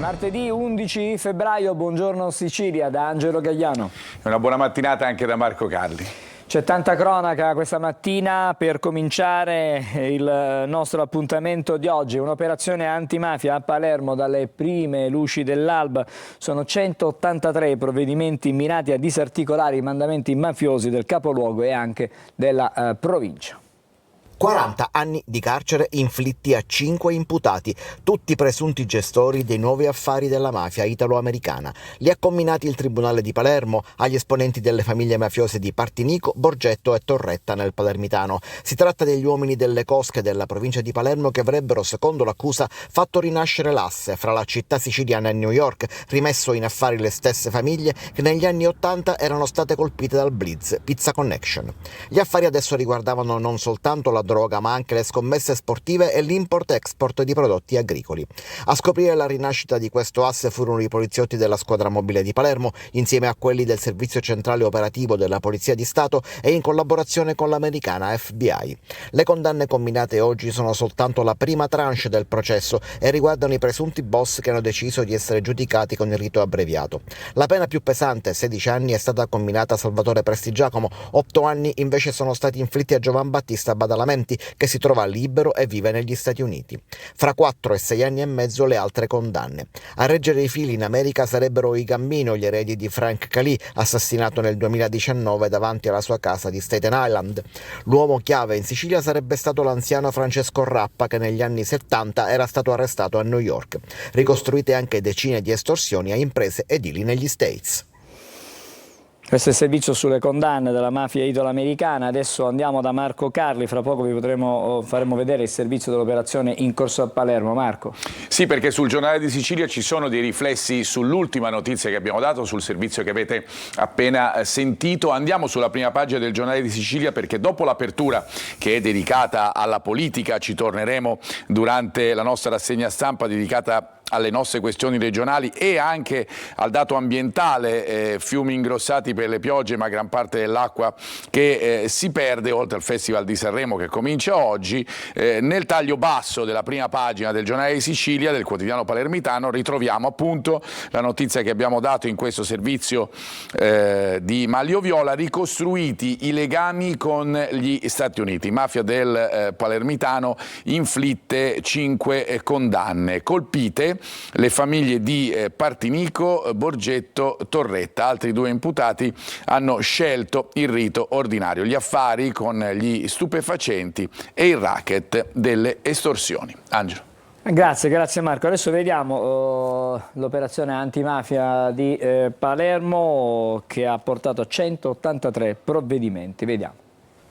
Martedì 11 febbraio, buongiorno Sicilia, da Angelo Gagliano. Una buona mattinata anche da Marco Carli. C'è tanta cronaca questa mattina. Per cominciare il nostro appuntamento di oggi, un'operazione antimafia a Palermo dalle prime luci dell'alba. Sono 183 i provvedimenti mirati a disarticolare i mandamenti mafiosi del capoluogo e anche della provincia. 40 anni di carcere inflitti a 5 imputati, tutti presunti gestori dei nuovi affari della mafia italo-americana. Li ha comminati il Tribunale di Palermo agli esponenti delle famiglie mafiose di Partinico, Borgetto e Torretta nel Palermitano. Si tratta degli uomini delle cosche della provincia di Palermo che avrebbero, secondo l'accusa, fatto rinascere l'asse fra la città siciliana e New York, rimesso in affari le stesse famiglie che negli anni '80 erano state colpite dal Blitz, Pizza Connection. Gli affari adesso riguardavano non soltanto la droga, ma anche le scommesse sportive e l'import-export di prodotti agricoli. A scoprire la rinascita di questo asse furono i poliziotti della squadra mobile di Palermo, insieme a quelli del Servizio Centrale Operativo della Polizia di Stato e in collaborazione con l'americana FBI. Le condanne comminate oggi sono soltanto la prima tranche del processo e riguardano i presunti boss che hanno deciso di essere giudicati con il rito abbreviato. La pena più pesante, 16 anni, è stata comminata a Salvatore Prestigiacomo, 8 anni invece sono stati inflitti a Giovan Battista Badalamenti, che si trova libero e vive negli Stati Uniti. Fra 4 e 6 anni e mezzo le altre condanne. A reggere i fili in America sarebbero i Gambino, gli eredi di Frank Calì, assassinato nel 2019 davanti alla sua casa di Staten Island. L'uomo chiave in Sicilia sarebbe stato l'anziano Francesco Rappa, che negli anni 70 era stato arrestato a New York. Ricostruite anche decine di estorsioni a imprese edili negli States. Questo è il servizio sulle condanne della mafia italo-americana. Adesso andiamo da Marco Carli, fra poco faremo vedere il servizio dell'operazione in corso a Palermo. Marco. Sì, perché sul Giornale di Sicilia ci sono dei riflessi sull'ultima notizia che abbiamo dato, sul servizio che avete appena sentito. Andiamo sulla prima pagina del Giornale di Sicilia perché dopo l'apertura che è dedicata alla politica, ci torneremo durante la nostra rassegna stampa dedicata alle nostre questioni regionali e anche al dato ambientale, fiumi ingrossati per le piogge ma gran parte dell'acqua che si perde, oltre al Festival di Sanremo che comincia oggi. Nel taglio basso della prima pagina del Giornale di Sicilia, del quotidiano palermitano, ritroviamo appunto la notizia che abbiamo dato in questo servizio di Maglio Viola: ricostruiti i legami con gli Stati Uniti. Mafia del Palermitano inflitte 5 condanne, colpite le famiglie di Partinico, Borgetto, Torretta. Altri 2 imputati hanno scelto il rito ordinario, gli affari con gli stupefacenti e il racket delle estorsioni. Angelo. Grazie Marco. Adesso vediamo l'operazione antimafia di Palermo che ha portato a 183 provvedimenti. Vediamo.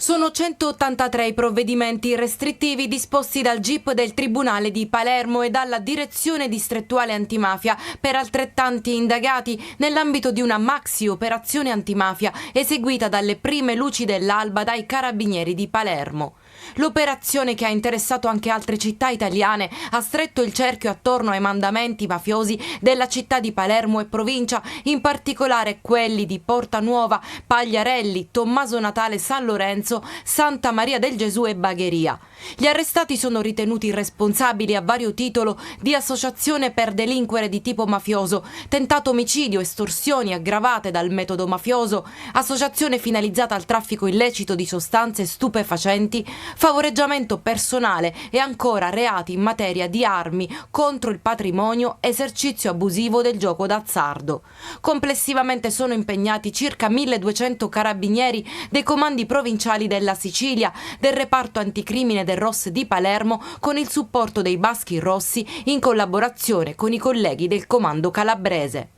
Sono 183 i provvedimenti restrittivi disposti dal GIP del Tribunale di Palermo e dalla Direzione Distrettuale Antimafia per altrettanti indagati nell'ambito di una maxi operazione antimafia eseguita dalle prime luci dell'alba dai Carabinieri di Palermo. L'operazione, che ha interessato anche altre città italiane, ha stretto il cerchio attorno ai mandamenti mafiosi della città di Palermo e provincia, in particolare quelli di Porta Nuova, Pagliarelli, Tommaso Natale, San Lorenzo, Santa Maria del Gesù e Bagheria. Gli arrestati sono ritenuti responsabili a vario titolo di associazione per delinquere di tipo mafioso, tentato omicidio, estorsioni aggravate dal metodo mafioso, associazione finalizzata al traffico illecito di sostanze stupefacenti, favoreggiamento personale e ancora reati in materia di armi, contro il patrimonio, esercizio abusivo del gioco d'azzardo. Complessivamente sono impegnati circa 1200 carabinieri dei comandi provinciali della Sicilia, del reparto anticrimine del ROS di Palermo, con il supporto dei Baschi Rossi in collaborazione con i colleghi del comando calabrese.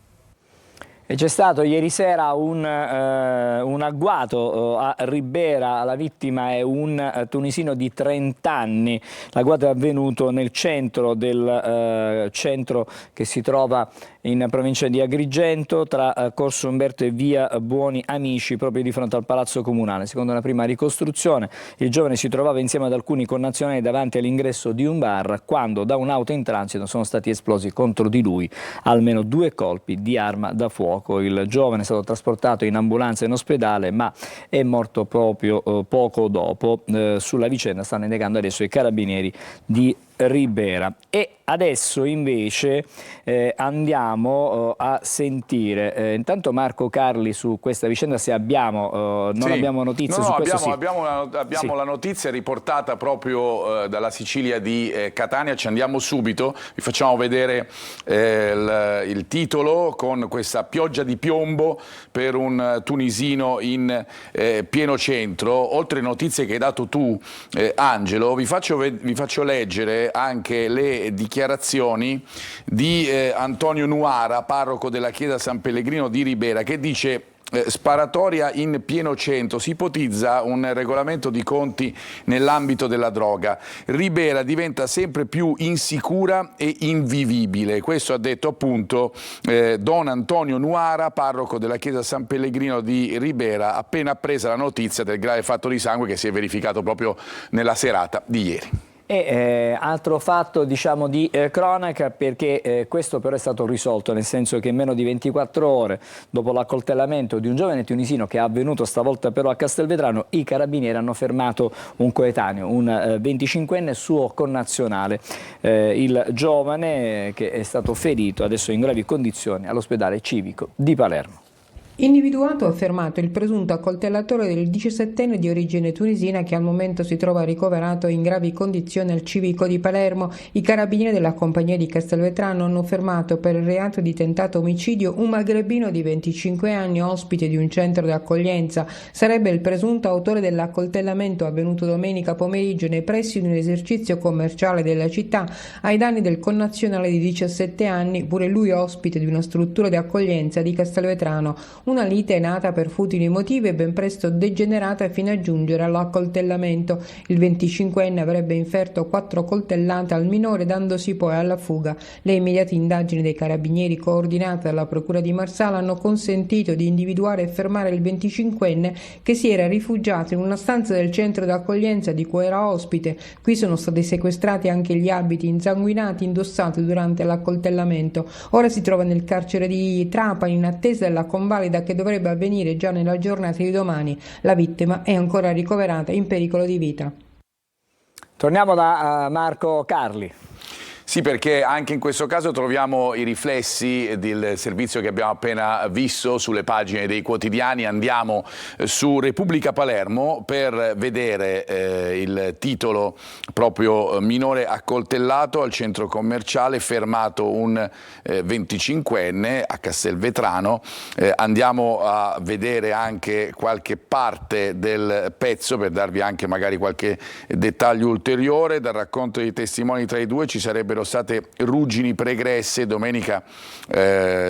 E c'è stato ieri sera un agguato a Ribera. La vittima è un tunisino di 30 anni. L'agguato è avvenuto nel centro del centro che si trova in provincia di Agrigento, tra Corso Umberto e via Buoni Amici, proprio di fronte al Palazzo Comunale. Secondo la prima ricostruzione, il giovane si trovava insieme ad alcuni connazionali davanti all'ingresso di un bar quando da un'auto in transito sono stati esplosi contro di lui almeno 2 colpi di arma da fuoco. Il giovane è stato trasportato in ambulanza in ospedale, ma è morto proprio poco dopo. Sulla vicenda stanno indagando adesso i carabinieri di Ribera. E adesso invece andiamo a sentire intanto Marco Carli su questa vicenda, se abbiamo abbiamo notizie su questo. Abbiamo la notizia riportata proprio dalla Sicilia di Catania, ci andiamo subito, vi facciamo vedere il titolo con questa pioggia di piombo per un tunisino in pieno centro. Oltre alle notizie che hai dato tu, Angelo, vi faccio leggere anche le dichiarazioni di Antonio Nuara, parroco della chiesa San Pellegrino di Ribera, che dice: sparatoria in pieno centro, si ipotizza un regolamento di conti nell'ambito della droga. Ribera diventa sempre più insicura e invivibile. Questo ha detto appunto Don Antonio Nuara, parroco della chiesa San Pellegrino di Ribera, appena appresa la notizia del grave fatto di sangue che si è verificato proprio nella serata di ieri. E altro fatto, diciamo, di cronaca, perché questo però è stato risolto, nel senso che in meno di 24 ore dopo l'accoltellamento di un giovane tunisino che è avvenuto stavolta però a Castelvetrano, i carabinieri hanno fermato un coetaneo, un 25enne suo connazionale. Il giovane, che è stato ferito, adesso in gravi condizioni, all'ospedale civico di Palermo. Individuato e fermato il presunto accoltellatore del 17enne di origine tunisina, che al momento si trova ricoverato in gravi condizioni al civico di Palermo. I carabinieri della compagnia di Castelvetrano hanno fermato per il reato di tentato omicidio un magrebino di 25 anni, ospite di un centro di accoglienza. Sarebbe il presunto autore dell'accoltellamento avvenuto domenica pomeriggio nei pressi di un esercizio commerciale della città ai danni del connazionale di 17 anni, pure lui ospite di una struttura di accoglienza di Castelvetrano. Una lite è nata per futili motivi e ben presto degenerata fino a giungere all'accoltellamento. Il 25enne avrebbe inferto 4 coltellate al minore, dandosi poi alla fuga. Le immediate indagini dei carabinieri, coordinate dalla procura di Marsala, hanno consentito di individuare e fermare il 25enne, che si era rifugiato in una stanza del centro d'accoglienza di cui era ospite. Qui sono stati sequestrati anche gli abiti insanguinati indossati durante l'accoltellamento. Ora si trova nel carcere di Trapani in attesa della convalida che dovrebbe avvenire già nella giornata di domani. La vittima è ancora ricoverata in pericolo di vita. Torniamo da Marco Carli. Sì, perché anche in questo caso troviamo i riflessi del servizio che abbiamo appena visto sulle pagine dei quotidiani. Andiamo su Repubblica Palermo per vedere il titolo proprio: minore accoltellato al centro commerciale, fermato un 25enne a Castelvetrano. Andiamo a vedere anche qualche parte del pezzo per darvi anche magari qualche dettaglio ulteriore. Dal racconto dei testimoni tra i due ci sarebbero state ruggini pregresse, domenica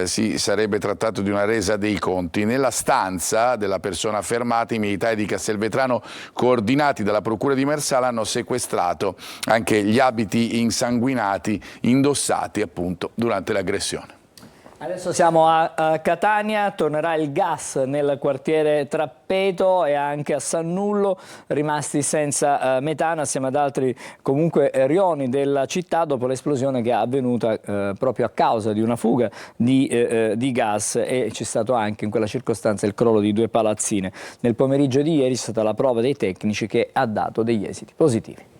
si sarebbe trattato di una resa dei conti. Nella stanza della persona fermata, i militari di Castelvetrano, coordinati dalla procura di Marsala, hanno sequestrato anche gli abiti insanguinati indossati appunto durante l'aggressione. Adesso siamo a Catania, tornerà il gas nel quartiere Trappeto e anche a Sannullo, rimasti senza metano assieme ad altri comunque rioni della città dopo l'esplosione che è avvenuta proprio a causa di una fuga di gas, e c'è stato anche in quella circostanza il crollo di 2 palazzine. Nel pomeriggio di ieri è stata la prova dei tecnici che ha dato degli esiti positivi.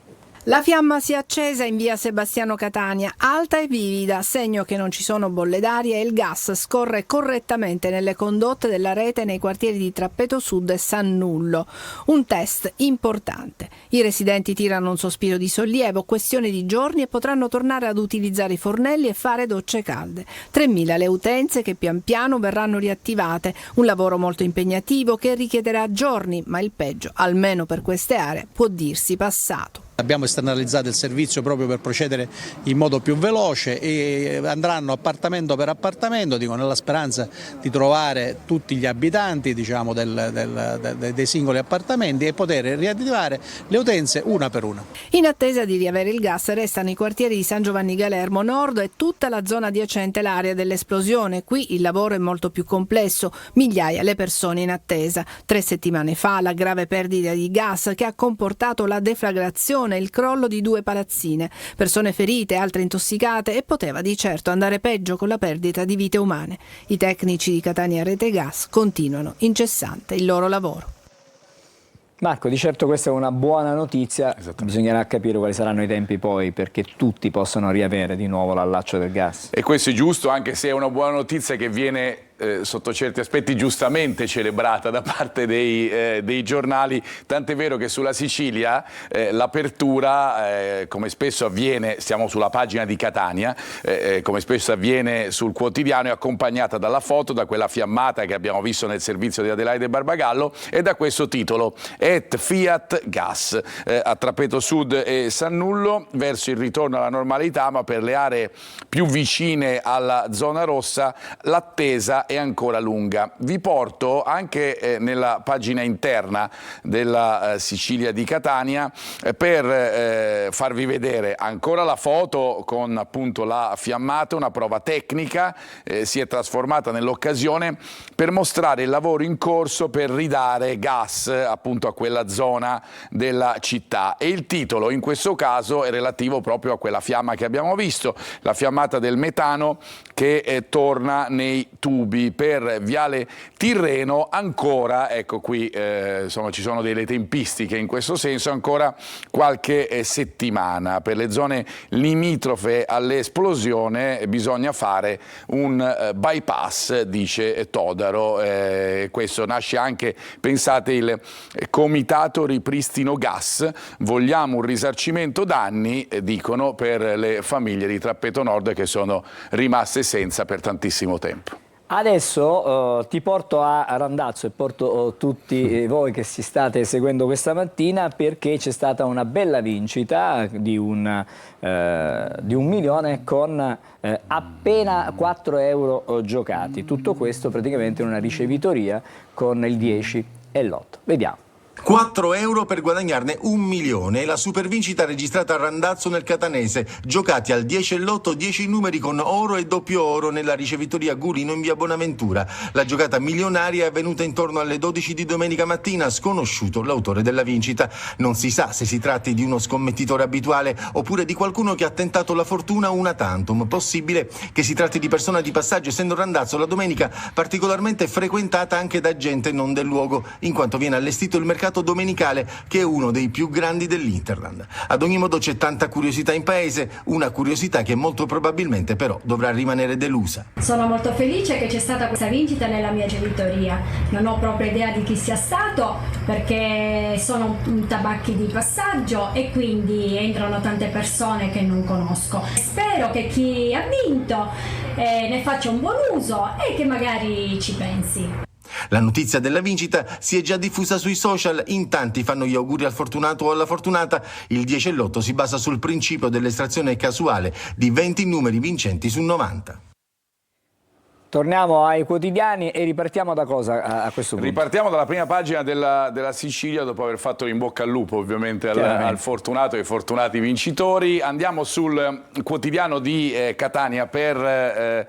La fiamma si è accesa in via Sebastiano Catania, alta e vivida, segno che non ci sono bolle d'aria, e il gas scorre correttamente nelle condotte della rete nei quartieri di Trappeto Sud e Sannullo. Un test importante. I residenti tirano un sospiro di sollievo, questione di giorni, e potranno tornare ad utilizzare i fornelli e fare docce calde. 3.000 le utenze che pian piano verranno riattivate. Un lavoro molto impegnativo che richiederà giorni, ma il peggio, almeno per queste aree, può dirsi passato. Abbiamo esternalizzato il servizio proprio per procedere in modo più veloce, e andranno appartamento per appartamento, dico, nella speranza di trovare tutti gli abitanti, diciamo, dei singoli appartamenti, e poter riattivare le utenze una per una. In attesa di riavere il gas restano i quartieri di San Giovanni Galermo Nord e tutta la zona adiacente l'area dell'esplosione. Qui il lavoro è molto più complesso, migliaia le persone in attesa. 3 settimane fa la grave perdita di gas che ha comportato la deflagrazione e il crollo di 2 palazzine, persone ferite, altre intossicate, e poteva di certo andare peggio con la perdita di vite umane. I tecnici di Catania Rete Gas continuano incessante il loro lavoro. Marco, di certo questa è una buona notizia, bisognerà capire quali saranno i tempi poi perché tutti possano riavere di nuovo l'allaccio del gas. E questo è giusto, anche se è una buona notizia che viene sotto certi aspetti giustamente celebrata da parte dei giornali, tant'è vero che sulla Sicilia l'apertura, come spesso avviene, stiamo sulla pagina di Catania, come spesso avviene sul quotidiano, è accompagnata dalla foto, da quella fiammata che abbiamo visto nel servizio di Adelaide Barbagallo e da questo titolo, Et Fiat Gas, a Trappeto Sud e Sannullo, verso il ritorno alla normalità, ma per le aree più vicine alla zona rossa l'attesa è ancora lunga. Vi porto anche nella pagina interna della Sicilia di Catania per farvi vedere ancora la foto con appunto la fiammata, una prova tecnica, si è trasformata nell'occasione per mostrare il lavoro in corso per ridare gas appunto a quella zona della città, e il titolo in questo caso è relativo proprio a quella fiamma che abbiamo visto, la fiammata del metano che torna nei tubi. Per Viale Tirreno ancora, ecco qui insomma ci sono delle tempistiche in questo senso, ancora qualche settimana. Per le zone limitrofe all'esplosione bisogna fare un bypass, dice Todaro. Questo nasce anche, pensate, il Comitato Ripristino Gas, vogliamo un risarcimento danni, dicono, per le famiglie di Trappeto Nord che sono rimaste senza per tantissimo tempo. Adesso ti porto a Randazzo e porto tutti voi che si state seguendo questa mattina perché c'è stata una bella vincita di un milione con appena 4 euro giocati. Tutto questo praticamente in una ricevitoria con il 10 e l'8. Vediamo. 4 euro per guadagnarne 1 milione è la supervincita registrata a Randazzo nel Catanese, giocati al 10 e l'8, 10 numeri con oro e doppio oro nella ricevitoria Gulino in via Bonaventura. La giocata milionaria è avvenuta intorno alle 12 di domenica mattina, sconosciuto l'autore della vincita. Non si sa se si tratti di uno scommettitore abituale oppure di qualcuno che ha tentato la fortuna una tantum. Possibile che si tratti di persona di passaggio, essendo Randazzo la domenica particolarmente frequentata anche da gente non del luogo, in quanto viene allestito il mercato domenicale che è uno dei più grandi dell'Interland. Ad ogni modo c'è tanta curiosità in paese, una curiosità che molto probabilmente però dovrà rimanere delusa. Sono molto felice che c'è stata questa vincita nella mia ricevitoria. Non ho proprio idea di chi sia stato perché sono tabacchi di passaggio e quindi entrano tante persone che non conosco. Spero che chi ha vinto ne faccia un buon uso e che magari ci pensi. La notizia della vincita si è già diffusa sui social, in tanti fanno gli auguri al fortunato o alla fortunata. Il 10 e l'8 si basa sul principio dell'estrazione casuale di 20 numeri vincenti su 90. Torniamo ai quotidiani e ripartiamo da cosa a questo punto? Ripartiamo dalla prima pagina della Sicilia, dopo aver fatto in bocca al lupo ovviamente al fortunato e ai fortunati vincitori. Andiamo sul quotidiano di Catania per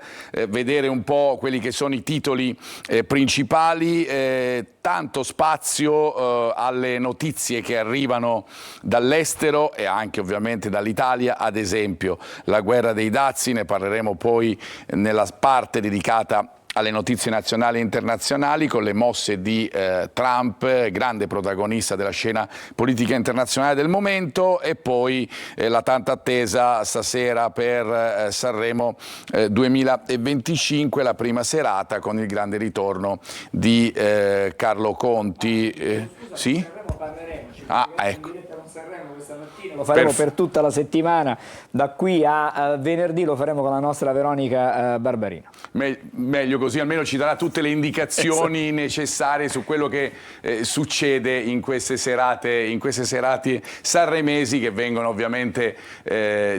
vedere un po' quelli che sono i titoli principali. Tanto spazio alle notizie che arrivano dall'estero e anche ovviamente dall'Italia, ad esempio la guerra dei dazi, ne parleremo poi nella parte dedicata alle notizie nazionali e internazionali, con le mosse di Trump, grande protagonista della scena politica internazionale del momento, e poi la tanto attesa stasera per Sanremo 2025, la prima serata con il grande ritorno di Carlo Conti. Sì? Ah, ecco. Lo faremo per tutta la settimana, da qui a venerdì lo faremo con la nostra Veronica Barbarino. Meglio così, almeno ci darà tutte le indicazioni necessarie su quello che succede in queste serate sanremesi, che vengono ovviamente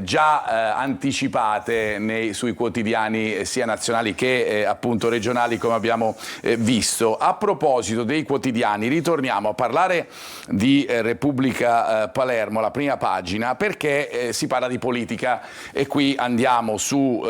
già anticipate sui quotidiani sia nazionali che appunto regionali, come abbiamo visto. A proposito dei quotidiani, ritorniamo a parlare di Repubblica Palermo. Palermo, la prima pagina, perché si parla di politica e qui andiamo su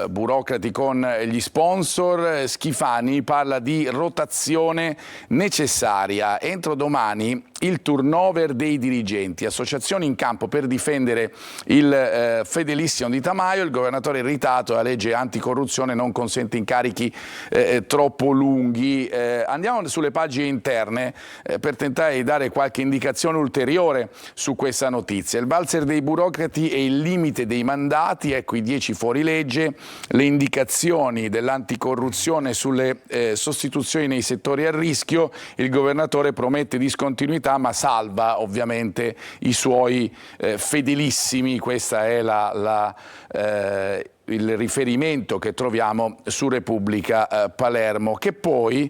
burocrati con gli sponsor. Schifani parla di rotazione necessaria. Entro domani il turnover dei dirigenti, associazioni in campo per difendere il fedelissimo Di Tamaio, il governatore irritato, la legge anticorruzione non consente incarichi troppo lunghi. Andiamo sulle pagine interne per tentare di dare qualche indicazione ulteriore su questa notizia. Il valzer dei burocrati e il limite dei mandati, ecco i 10 fuorilegge, le indicazioni dell'anticorruzione sulle sostituzioni nei settori a rischio, il governatore promette discontinuità ma salva ovviamente i suoi fedelissimi, questa è il riferimento che troviamo su Repubblica Palermo, che poi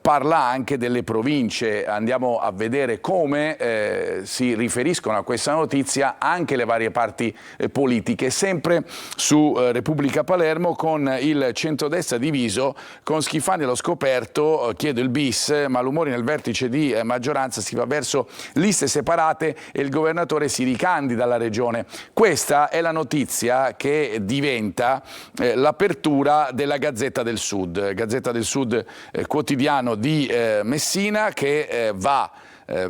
parla anche delle province. Andiamo a vedere come si riferiscono a questa notizia anche le varie parti politiche, sempre su Repubblica Palermo, con il centrodestra diviso, con Schifani allo scoperto, chiedo il bis, malumori nel vertice di maggioranza, si va verso liste separate e il governatore si ricandida alla regione. Questa è la notizia che diventa l'apertura della Gazzetta del Sud, quotidiano di Messina, che va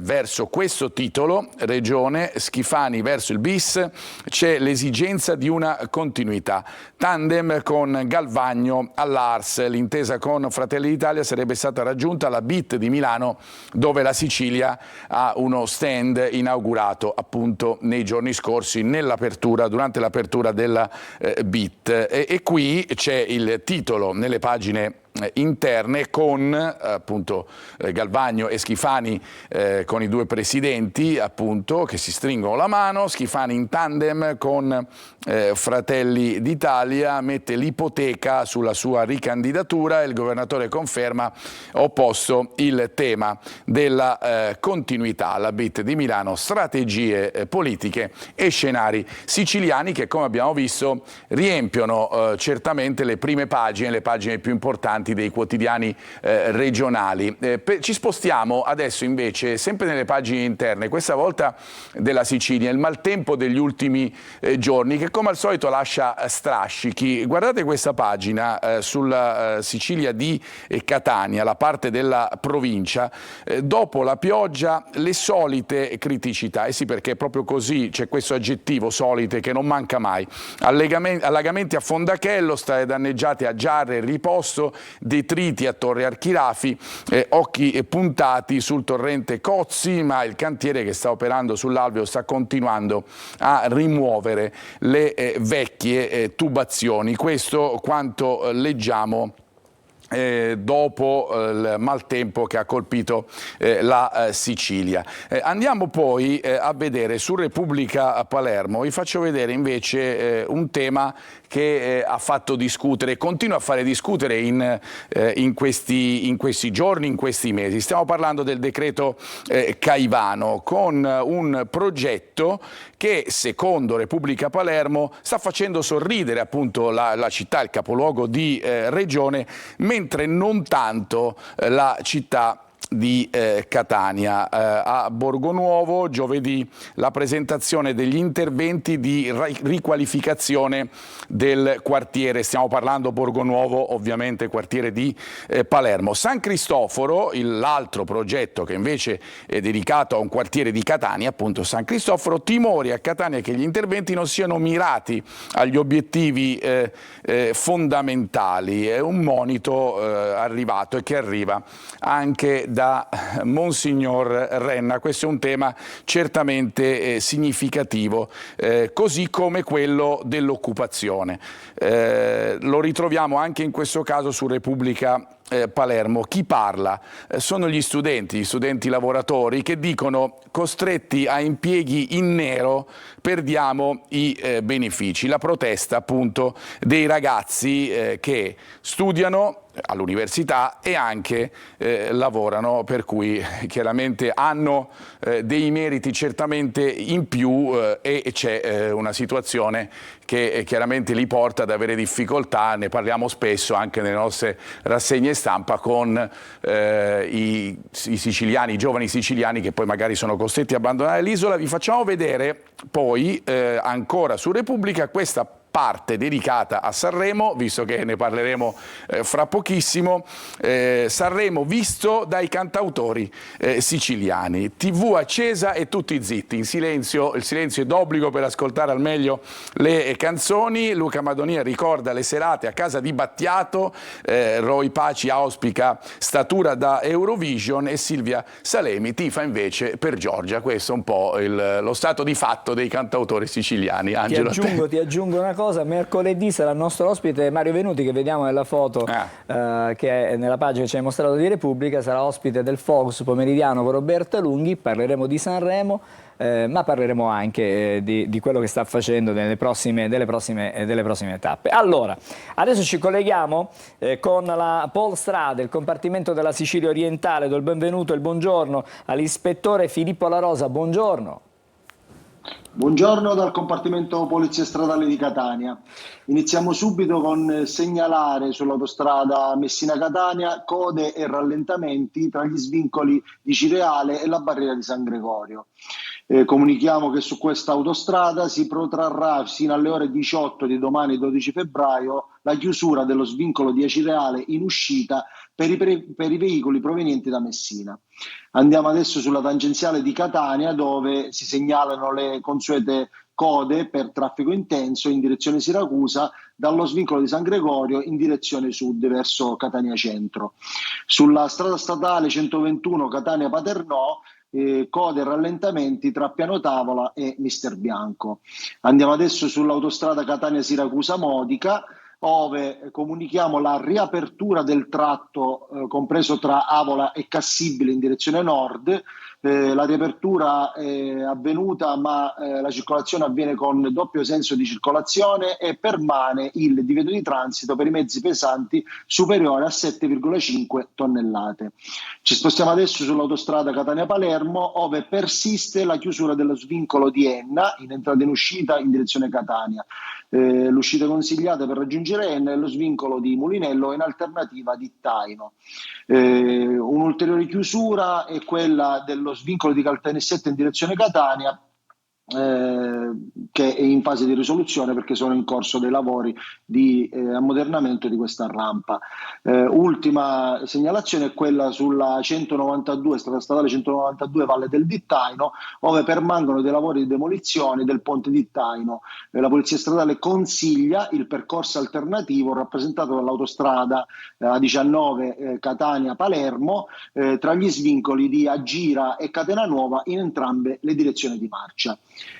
verso questo titolo: Regione, Schifani verso il bis, c'è l'esigenza di una continuità. Tandem con Galvagno all'Ars, l'intesa con Fratelli d'Italia sarebbe stata raggiunta alla BIT di Milano, dove la Sicilia ha uno stand inaugurato appunto nei giorni scorsi durante l'apertura della BIT. E qui c'è il titolo nelle pagine interne con appunto Galvagno e Schifani con i due presidenti appunto che si stringono la mano. Schifani in tandem con Fratelli d'Italia mette l'ipoteca sulla sua ricandidatura e il governatore conferma: ho posto il tema della continuità alla BIT di Milano, strategie politiche e scenari siciliani che, come abbiamo visto, riempiono certamente le prime pagine, le pagine più importanti dei quotidiani regionali. Ci spostiamo adesso invece sempre nelle pagine interne, questa volta della Sicilia, il maltempo degli ultimi giorni che come al solito lascia strascichi. Guardate questa pagina sulla Sicilia di Catania, la parte della provincia, dopo la pioggia le solite criticità, sì, perché è proprio così, c'è questo aggettivo solite che non manca mai. Allagamenti a Fondachello, strade danneggiate a Giarre e Riposto, detriti a Torre Archirafi, occhi puntati sul torrente Cozzi, ma il cantiere che sta operando sull'alveo sta continuando a rimuovere le vecchie tubazioni. Questo quanto leggiamo dopo il maltempo che ha colpito la Sicilia. Andiamo poi a vedere su Repubblica Palermo, vi faccio vedere invece un tema che ha fatto discutere, continua a fare discutere in questi giorni, in questi mesi. Stiamo parlando del decreto Caivano, con un progetto che secondo Repubblica Palermo sta facendo sorridere appunto la città, il capoluogo di regione, mentre non tanto la città di Catania. A Borgonuovo giovedì la presentazione degli interventi di riqualificazione del quartiere, stiamo parlando Borgonuovo, ovviamente quartiere di Palermo. San Cristoforo, l'altro progetto che invece è dedicato a un quartiere di Catania, appunto San Cristoforo, timori a Catania che gli interventi non siano mirati agli obiettivi fondamentali. È un monito arrivato e che arriva anche da Monsignor Renna. Questo è un tema certamente significativo, così come quello dell'occupazione. Lo ritroviamo anche in questo caso su Repubblica Palermo. Chi parla? Sono gli studenti lavoratori che dicono: costretti a impieghi in nero perdiamo i benefici. La protesta appunto dei ragazzi che studiano, all'università e anche lavorano, per cui chiaramente hanno dei meriti certamente in più e c'è una situazione che chiaramente li porta ad avere difficoltà, ne parliamo spesso anche nelle nostre rassegne stampa con i siciliani, i giovani siciliani che poi magari sono costretti a abbandonare l'isola. Vi facciamo vedere poi ancora su Repubblica questa parte dedicata a Sanremo, visto che ne parleremo fra pochissimo. Sanremo visto dai cantautori siciliani. TV accesa e tutti zitti, il silenzio è d'obbligo per ascoltare al meglio le canzoni. Luca Madonia ricorda le serate a casa di Battiato, Roy Paci auspica statura da Eurovision e Silvia Salemi tifa invece per Giorgia. Questo è un po' lo stato di fatto dei cantautori siciliani. Angelo, ti aggiungo una cosa. Mercoledì sarà il nostro ospite Mario Venuti, che vediamo nella foto che è nella pagina che ci hai mostrato di Repubblica. Sarà ospite del Focus pomeridiano con Roberta Lunghi. Parleremo di Sanremo, ma parleremo anche di quello che sta facendo delle prossime tappe. Allora, adesso ci colleghiamo con la Polstrada, il compartimento della Sicilia orientale. Do il benvenuto e il buongiorno all'ispettore Filippo La Rosa. Buongiorno. Buongiorno dal compartimento Polizia Stradale di Catania. Iniziamo subito con segnalare sull'autostrada Messina-Catania code e rallentamenti tra gli svincoli di Cireale e la barriera di San Gregorio. Comunichiamo che su questa autostrada si protrarrà fino alle ore 18 di domani 12 febbraio la chiusura dello svincolo di Cireale in uscita per i veicoli provenienti da Messina. Andiamo adesso sulla tangenziale di Catania, dove si segnalano le consuete code per traffico intenso in direzione Siracusa dallo svincolo di San Gregorio in direzione sud verso Catania Centro. Sulla strada statale 121 Catania-Paternò, code e rallentamenti tra Piano Tavola e Mister Bianco. Andiamo adesso sull'autostrada Catania-Siracusa-Modica, ove comunichiamo la riapertura del tratto compreso tra Avola e Cassibile in direzione nord. La riapertura è avvenuta, ma la circolazione avviene con doppio senso di circolazione e permane il divieto di transito per i mezzi pesanti superiori a 7,5 tonnellate. Ci spostiamo adesso sull'autostrada Catania-Palermo, ove persiste la chiusura dello svincolo di Enna in entrata e in uscita in direzione Catania. L'uscita consigliata per raggiungere Enna è lo svincolo di Mulinello, in alternativa di Taino. Un'ulteriore chiusura è quella dello svincolo di Caltanissetta in direzione Catania, che è in fase di risoluzione perché sono in corso dei lavori di ammodernamento di questa rampa. Ultima segnalazione è quella sulla 192, strada statale 192 Valle del Dittaino, dove permangono dei lavori di demolizione del ponte Dittaino. La Polizia Stradale consiglia il percorso alternativo rappresentato dall'autostrada A19 Catania-Palermo tra gli svincoli di Agira e Catena Nuova in entrambe le direzioni di marcia.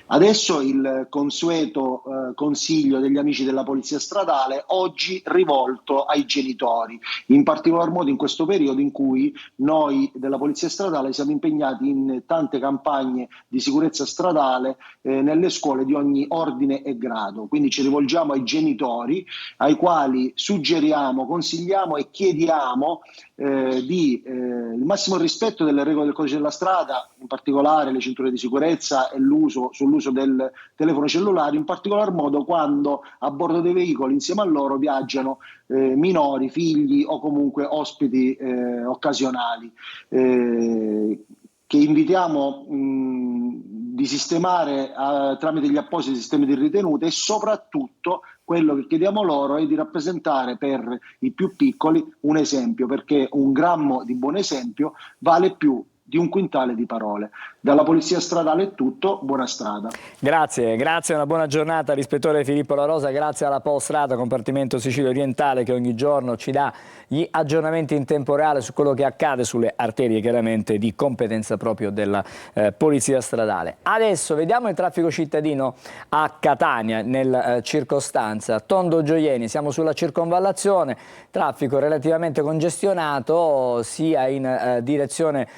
Adesso il consueto consiglio degli amici della Polizia Stradale, oggi rivolto ai genitori, in particolar modo in questo periodo in cui noi della Polizia Stradale siamo impegnati in tante campagne di sicurezza stradale nelle scuole di ogni ordine e grado. Quindi ci rivolgiamo ai genitori, ai quali suggeriamo, consigliamo e chiediamo il massimo rispetto delle regole del codice della strada, in particolare le cinture di sicurezza e sull'uso del telefono cellulare, in particolar modo quando a bordo dei veicoli insieme a loro viaggiano minori, figli o comunque ospiti occasionali, che invitiamo di sistemare tramite gli appositi sistemi di ritenute, e soprattutto quello che chiediamo loro è di rappresentare per i più piccoli un esempio, perché un grammo di buon esempio vale più di un quintale di parole. Dalla Polizia Stradale è tutto, buona strada. Grazie, una buona giornata all'ispettore Filippo La Rosa, grazie alla Polstrada, compartimento Sicilia orientale, che ogni giorno ci dà gli aggiornamenti in tempo reale su quello che accade sulle arterie chiaramente di competenza proprio della Polizia Stradale. Adesso vediamo il traffico cittadino a Catania, nel circostanza Tondo Gioieni. Siamo sulla circonvallazione, traffico relativamente congestionato sia in direzione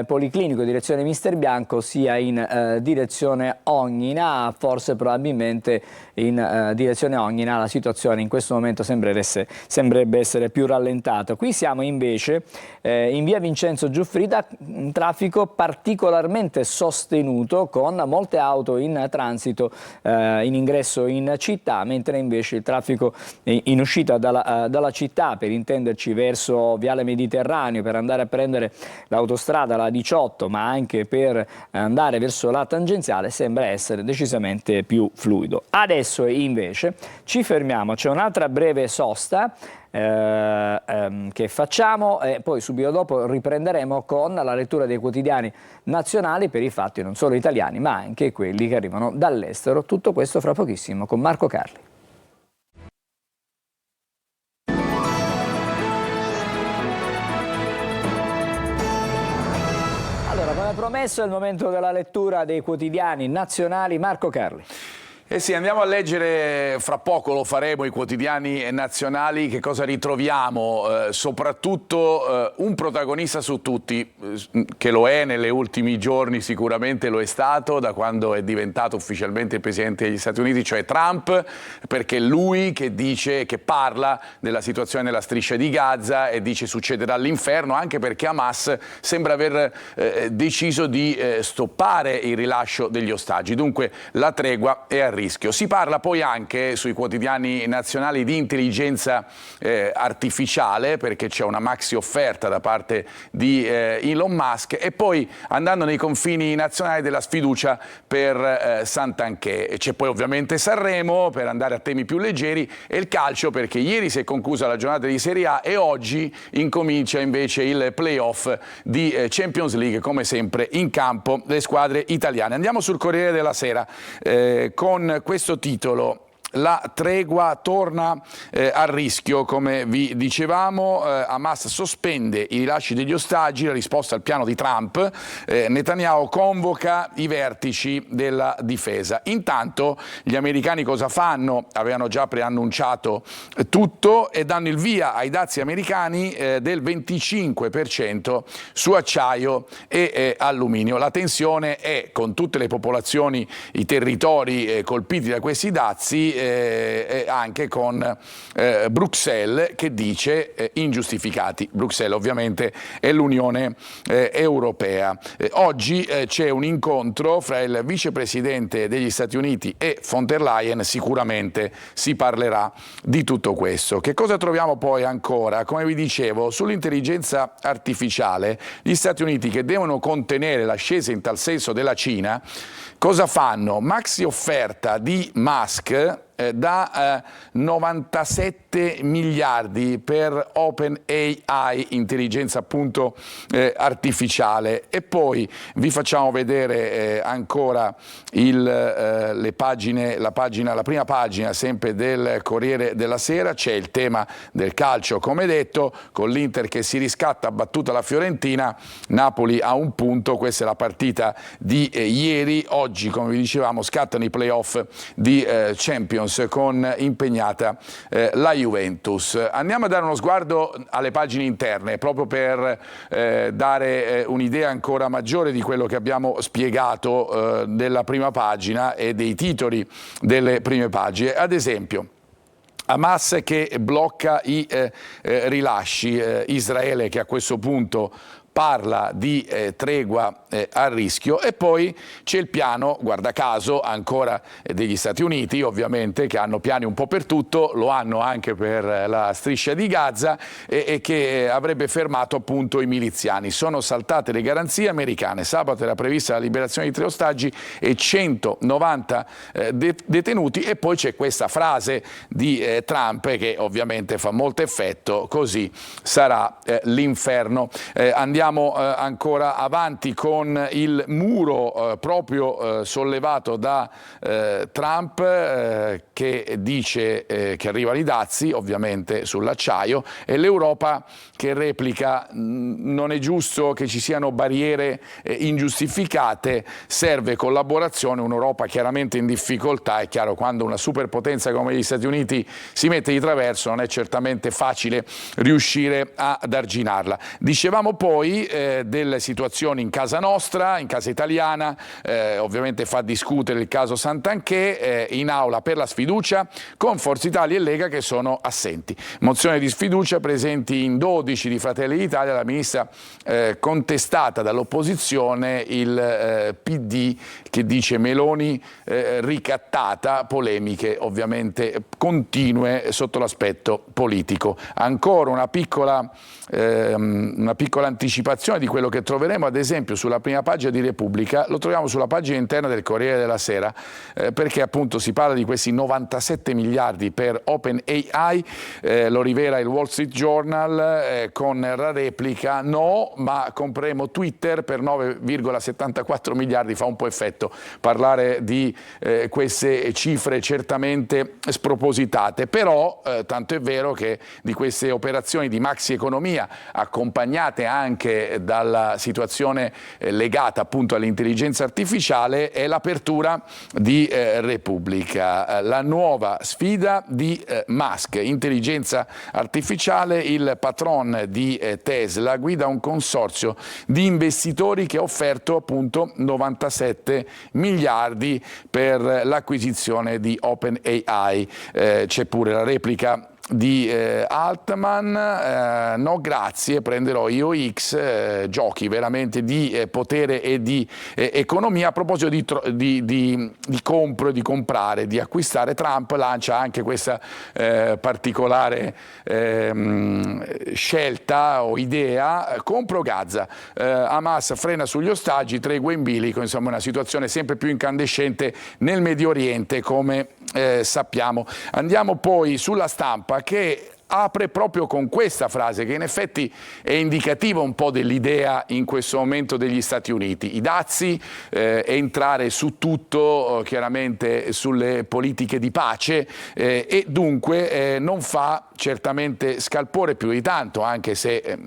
Policlinico, direzione Mister Bianco, sia in direzione Ognina. Forse probabilmente in direzione Ognina la situazione in questo momento sembrerebbe essere più rallentata. Qui siamo invece in via Vincenzo Giuffrida, un traffico particolarmente sostenuto con molte auto in transito in ingresso in città, mentre invece il traffico in uscita dalla città, per intenderci verso Viale Mediterraneo, per andare a prendere l'autostrada, la 18, ma anche per andare verso la tangenziale, sembra essere decisamente più fluido. Adesso invece ci fermiamo, c'è un'altra breve sosta che facciamo e poi subito dopo riprenderemo con la lettura dei quotidiani nazionali per i fatti non solo italiani ma anche quelli che arrivano dall'estero. Tutto questo fra pochissimo con Marco Carli. Allora, come promesso è il momento della lettura dei quotidiani nazionali. Marco Carli. Eh sì, andiamo a leggere, fra poco lo faremo, i quotidiani nazionali. Che cosa ritroviamo? Soprattutto un protagonista su tutti, che lo è negli ultimi giorni, sicuramente lo è stato da quando è diventato ufficialmente il Presidente degli Stati Uniti, cioè Trump, perché è lui che dice, che parla della situazione nella striscia di Gaza e dice succederà l'inferno, anche perché Hamas sembra aver deciso di stoppare il rilascio degli ostaggi. Dunque la tregua è a rischio. Si parla poi anche sui quotidiani nazionali di intelligenza artificiale, perché c'è una maxi offerta da parte di Elon Musk, e poi andando nei confini nazionali della sfiducia per Santanchè. C'è poi ovviamente Sanremo per andare a temi più leggeri e il calcio, perché ieri si è conclusa la giornata di Serie A e oggi incomincia invece il playoff di Champions League, come sempre in campo le squadre italiane. Andiamo sul Corriere della Sera con questo titolo: la tregua torna a rischio. Come vi dicevamo, Hamas sospende i rilasci degli ostaggi, la risposta al piano di Trump. Netanyahu convoca i vertici della difesa. Intanto gli americani cosa fanno? Avevano già preannunciato tutto e danno il via ai dazi americani del 25% su acciaio e alluminio. La tensione è con tutte le popolazioni, i territori colpiti da questi dazi, anche con Bruxelles che dice ingiustificati. Bruxelles ovviamente è l'Unione Europea. Oggi c'è un incontro fra il vicepresidente degli Stati Uniti e von der Leyen, sicuramente si parlerà di tutto questo. Che cosa troviamo poi ancora? Come vi dicevo, sull'intelligenza artificiale, gli Stati Uniti, che devono contenere l'ascesa in tal senso della Cina, cosa fanno? Maxi offerta di Musk da 97 miliardi per OpenAI, intelligenza appunto artificiale. E poi vi facciamo vedere ancora la prima pagina sempre del Corriere della Sera. C'è il tema del calcio, come detto, con l'Inter che si riscatta, battuta la Fiorentina, Napoli a un punto. Questa è la partita di ieri. Oggi, come vi dicevamo, scattano i playoff di Champions con impegnata la Juventus. Andiamo a dare uno sguardo alle pagine interne, proprio per dare un'idea ancora maggiore di quello che abbiamo spiegato della prima pagina e dei titoli delle prime pagine. Ad esempio, Hamas che blocca i rilasci, Israele che a questo punto parla di tregua a rischio, e poi c'è il piano, guarda caso, ancora degli Stati Uniti, ovviamente, che hanno piani un po' per tutto, lo hanno anche per la striscia di Gaza, e che avrebbe fermato appunto i miliziani. Sono saltate le garanzie americane, sabato era prevista la liberazione di 3 ostaggi e 190 detenuti, e poi c'è questa frase di Trump che ovviamente fa molto effetto: così sarà l'inferno. Andiamo ancora avanti con con il muro proprio sollevato da Trump che dice che arrivano i dazi ovviamente sull'acciaio, e l'Europa che replica non è giusto che ci siano barriere ingiustificate, serve collaborazione, un'Europa chiaramente in difficoltà. È chiaro, quando una superpotenza come gli Stati Uniti si mette di traverso non è certamente facile riuscire ad arginarla. Dicevamo poi delle situazioni in casa nostra, in casa italiana, ovviamente fa discutere il caso Santanchè, in aula per la sfiducia con Forza Italia e Lega che sono assenti. Mozione di sfiducia presenti in 12 di Fratelli d'Italia, la ministra contestata dall'opposizione, il PD che dice Meloni ricattata, polemiche ovviamente continue sotto l'aspetto politico. Ancora una piccola anticipazione di quello che troveremo ad esempio sulla prima pagina di Repubblica, lo troviamo sulla pagina interna del Corriere della Sera, perché appunto si parla di questi 97 miliardi per OpenAI, lo rivela il Wall Street Journal con la replica: no, ma compreremo Twitter per 9,74 miliardi. Fa un po' effetto parlare di queste cifre certamente spropositate, però tanto è vero che di queste operazioni di maxi economia, accompagnate anche dalla situazione legata appunto all'intelligenza artificiale, è l'apertura di Repubblica. La nuova sfida di Musk, intelligenza artificiale, il patron di Tesla guida un consorzio di investitori che ha offerto appunto 97 miliardi per l'acquisizione di OpenAI. C'è pure la replica di Altman, no grazie, prenderò IOX, giochi veramente di potere e di economia. A proposito di compro, di comprare, di acquistare, Trump lancia anche questa particolare scelta o idea: compro Gaza, Hamas frena sugli ostaggi, tregua in bilico. Insomma, una situazione sempre più incandescente nel Medio Oriente, come sappiamo. Andiamo poi sulla Stampa, che apre proprio con questa frase che in effetti è indicativa un po' dell'idea in questo momento degli Stati Uniti: i dazi, entrare su tutto, chiaramente sulle politiche di pace, e dunque non fa certamente scalpore più di tanto, anche se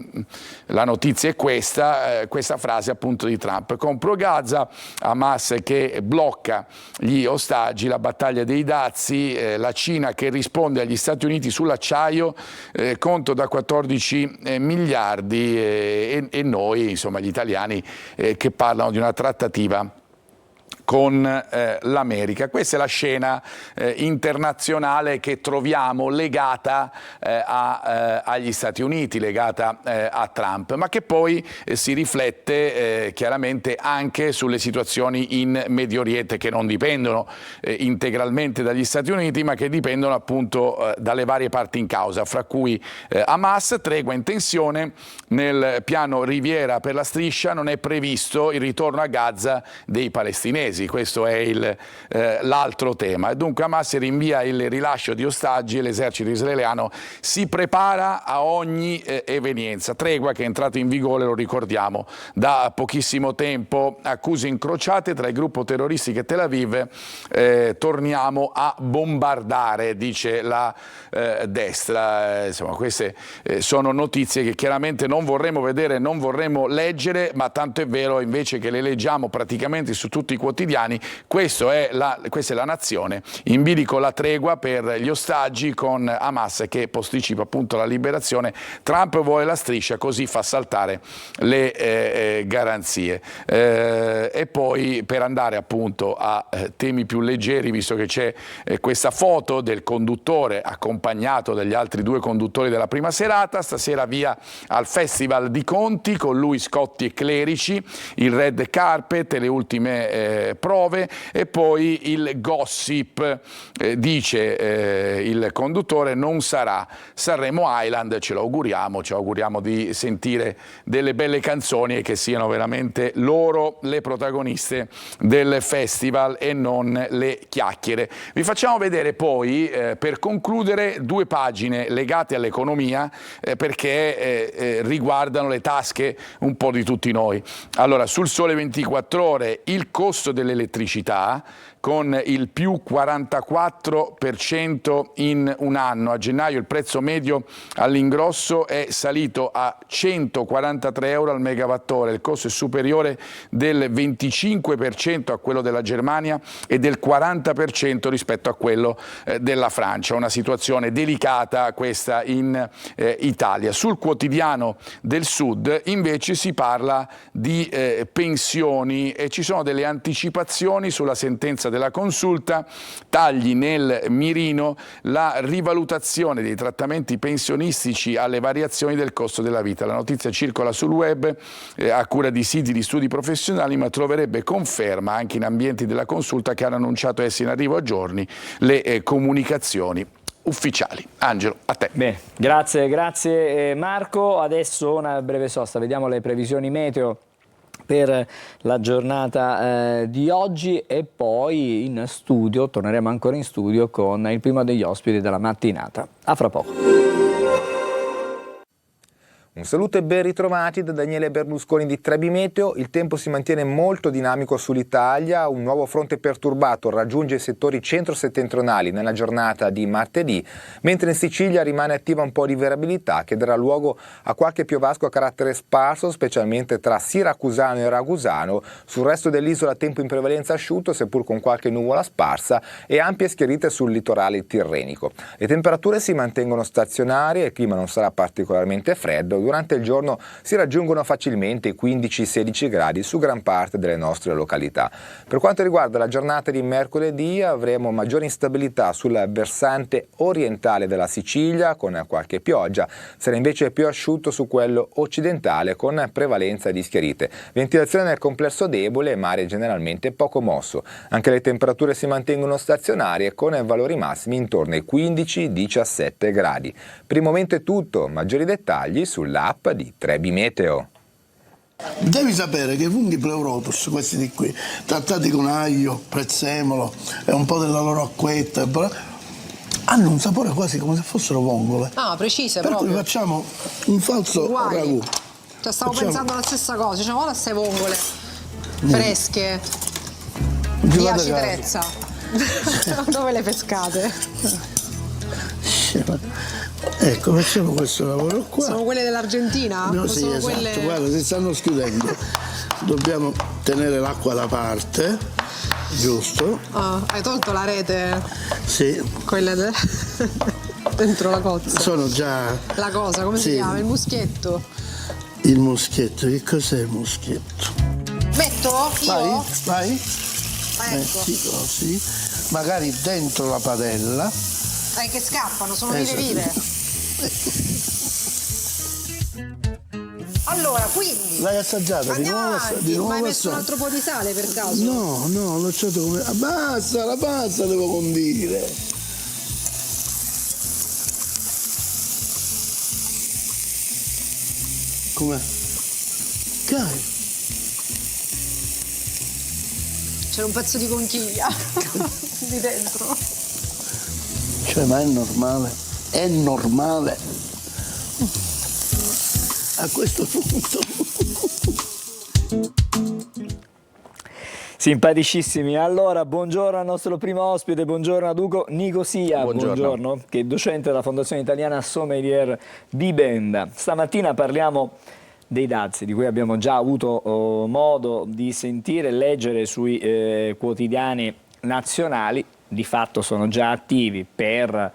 la notizia è questa frase appunto di Trump: compro Gaza, Hamas che blocca gli ostaggi, la battaglia dei dazi, la Cina che risponde agli Stati Uniti sull'acciaio, conto da 14 miliardi e noi, insomma gli italiani che parlano di una trattativa con l'America. Questa è la scena internazionale che troviamo legata agli Stati Uniti, legata a Trump, ma che poi si riflette chiaramente anche sulle situazioni in Medio Oriente, che non dipendono integralmente dagli Stati Uniti, ma che dipendono appunto dalle varie parti in causa, fra cui Hamas. Tregua in tensione, nel piano Riviera per la striscia non è previsto il ritorno a Gaza dei palestinesi. Questo è l'altro tema. Dunque Hamas rinvia il rilascio di ostaggi e l'esercito israeliano si prepara a ogni evenienza. Tregua che è entrato in vigore, lo ricordiamo, da pochissimo tempo. Accuse incrociate tra il gruppo terroristico e Tel Aviv. Torniamo a bombardare, dice la destra. Insomma, queste sono notizie che chiaramente non vorremmo vedere, non vorremmo leggere, ma tanto è vero invece che le leggiamo praticamente su tutti i quotidiani. Questa è la nazione, in bilico la tregua per gli ostaggi con Hamas che posticipa appunto la liberazione. Trump vuole la striscia, così fa saltare le garanzie. E poi, per andare appunto a temi più leggeri, visto che c'è questa foto del conduttore accompagnato dagli altri due conduttori della prima serata, stasera via al Festival di Conti, con lui Scotti e Clerici, il red carpet e le ultime prove. E poi il gossip, dice il conduttore, non sarà Sanremo Island, ci auguriamo di sentire delle belle canzoni e che siano veramente loro le protagoniste del festival e non le chiacchiere. Vi facciamo vedere poi, per concludere, 2 pagine legate all'economia, perché riguardano le tasche un po' di tutti noi. Allora, sul Sole 24 Ore, il costo dell'elettricità con il più 44% in un anno. A gennaio il prezzo medio all'ingrosso è salito a 143 euro al megawattora, il costo è superiore del 25% a quello della Germania e del 40% rispetto a quello della Francia. Una situazione delicata questa in Italia. Sul Quotidiano del Sud invece si parla di pensioni e ci sono delle anticipazioni sulla sentenza della Consulta, tagli nel mirino, la rivalutazione dei trattamenti pensionistici alle variazioni del costo della vita. La notizia circola sul web a cura di siti di studi professionali, ma troverebbe conferma anche in ambienti della Consulta che hanno annunciato essere in arrivo a giorni le comunicazioni ufficiali. Angelo, a te. Bene, grazie Marco. Adesso una breve sosta, vediamo le previsioni meteo per la giornata di oggi e poi in studio, torneremo ancora in studio con il primo degli ospiti della mattinata. A fra poco. Un saluto e ben ritrovati da Daniele Berlusconi di Trebi Meteo. Il tempo si mantiene molto dinamico sull'Italia, un nuovo fronte perturbato raggiunge i settori centro-settentrionali nella giornata di martedì, mentre in Sicilia rimane attiva un po' di variabilità che darà luogo a qualche piovasco a carattere sparso, specialmente tra Siracusano e Ragusano. Sul resto dell'isola tempo in prevalenza asciutto, seppur con qualche nuvola sparsa e ampie schiarite sul litorale tirrenico. Le temperature si mantengono stazionarie, il clima non sarà particolarmente freddo. Durante il giorno si raggiungono facilmente i 15-16 gradi su gran parte delle nostre località. Per quanto riguarda la giornata di mercoledì avremo maggiore instabilità sul versante orientale della Sicilia con qualche pioggia, sarà invece più asciutto su quello occidentale con prevalenza di schiarite. Ventilazione nel complesso debole e mare generalmente poco mosso. Anche le temperature si mantengono stazionarie con valori massimi intorno ai 15-17 gradi. Per il momento è tutto, maggiori dettagli sull'app di Trebi Meteo. Devi sapere che i funghi Pleurotus, questi di qui, trattati con aglio, prezzemolo e un po' della loro acquetta, hanno un sapore quasi come se fossero vongole. Ah, precise per proprio. Cui facciamo un falso ragù. Cioè, stavo pensando la stessa cosa, diciamo, guarda queste vongole fresche, di acidezza. Dove le pescate? Ecco, facciamo questo lavoro qua. Sono quelle dell'Argentina? No, sì, esatto. Quelle... Guarda, si stanno schiudendo. Dobbiamo tenere l'acqua da parte, giusto? Ah, hai tolto la rete? Sì. Quelle dentro la cozza. Sono già... La cosa, come si chiama? Il muschietto? Il muschietto, che cos'è il muschietto? Metto? Io? Vai. Ecco. Metti così, magari dentro la padella. Che scappano, sono vive. Allora, quindi l'hai assaggiata di nuovo? Ma hai messo un altro po' di sale per caso? No, l'ho lasciato come... Basta, la pasta devo condire. Com'è? Dai. C'era un pezzo di conchiglia di dentro. Cioè, ma è normale? È normale? A questo punto. Simpaticissimi. Allora, buongiorno al nostro primo ospite, buongiorno a Ugo Nicosia, buongiorno, che è docente della Fondazione Italiana Sommelier Bibenda. Stamattina parliamo dei dazi, di cui abbiamo già avuto modo di sentire e leggere sui quotidiani nazionali. Di fatto sono già attivi per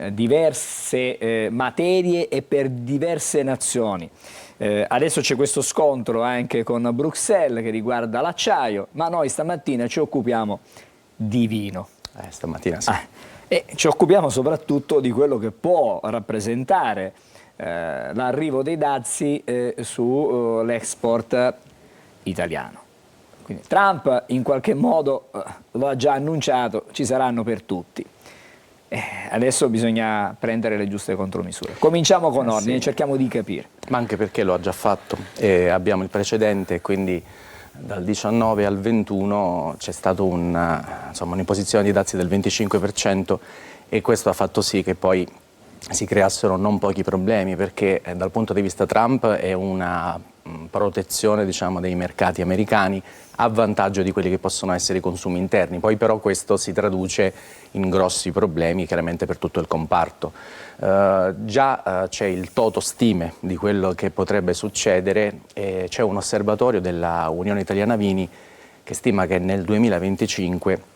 diverse materie e per diverse nazioni. Adesso c'è questo scontro anche con Bruxelles che riguarda l'acciaio, ma noi stamattina ci occupiamo di vino. Stamattina sì. E ci occupiamo soprattutto di quello che può rappresentare l'arrivo dei dazi sull'export italiano. Quindi Trump in qualche modo lo ha già annunciato, ci saranno per tutti. Adesso bisogna prendere le giuste contromisure. Cominciamo con ordine, cerchiamo di capire. Ma anche perché lo ha già fatto, abbiamo il precedente, quindi dal 19 al 21 c'è stata un'imposizione di dazi del 25% e questo ha fatto sì che poi si creassero non pochi problemi, perché dal punto di vista Trump è una protezione, diciamo, dei mercati americani a vantaggio di quelli che possono essere i consumi interni. Poi però questo si traduce in grossi problemi chiaramente per tutto il comparto. Già c'è il toto stime di quello che potrebbe succedere, c'è un osservatorio della Unione Italiana Vini che stima che nel 2025,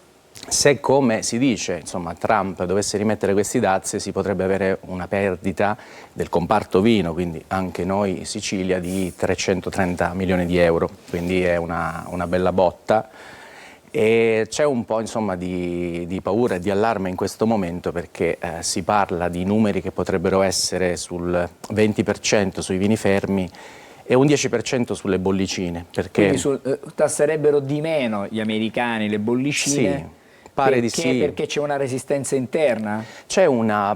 se come si dice, insomma, Trump dovesse rimettere questi dazi, si potrebbe avere una perdita del comparto vino, quindi anche noi Sicilia, di 330 milioni di euro, quindi è una bella botta. E c'è un po', insomma, di paura e di allarme in questo momento, perché si parla di numeri che potrebbero essere sul 20% sui vini fermi e un 10% sulle bollicine. Perché quindi tasserebbero di meno gli americani le bollicine? Sì. Pare di sì. Perché c'è una resistenza interna? C'è una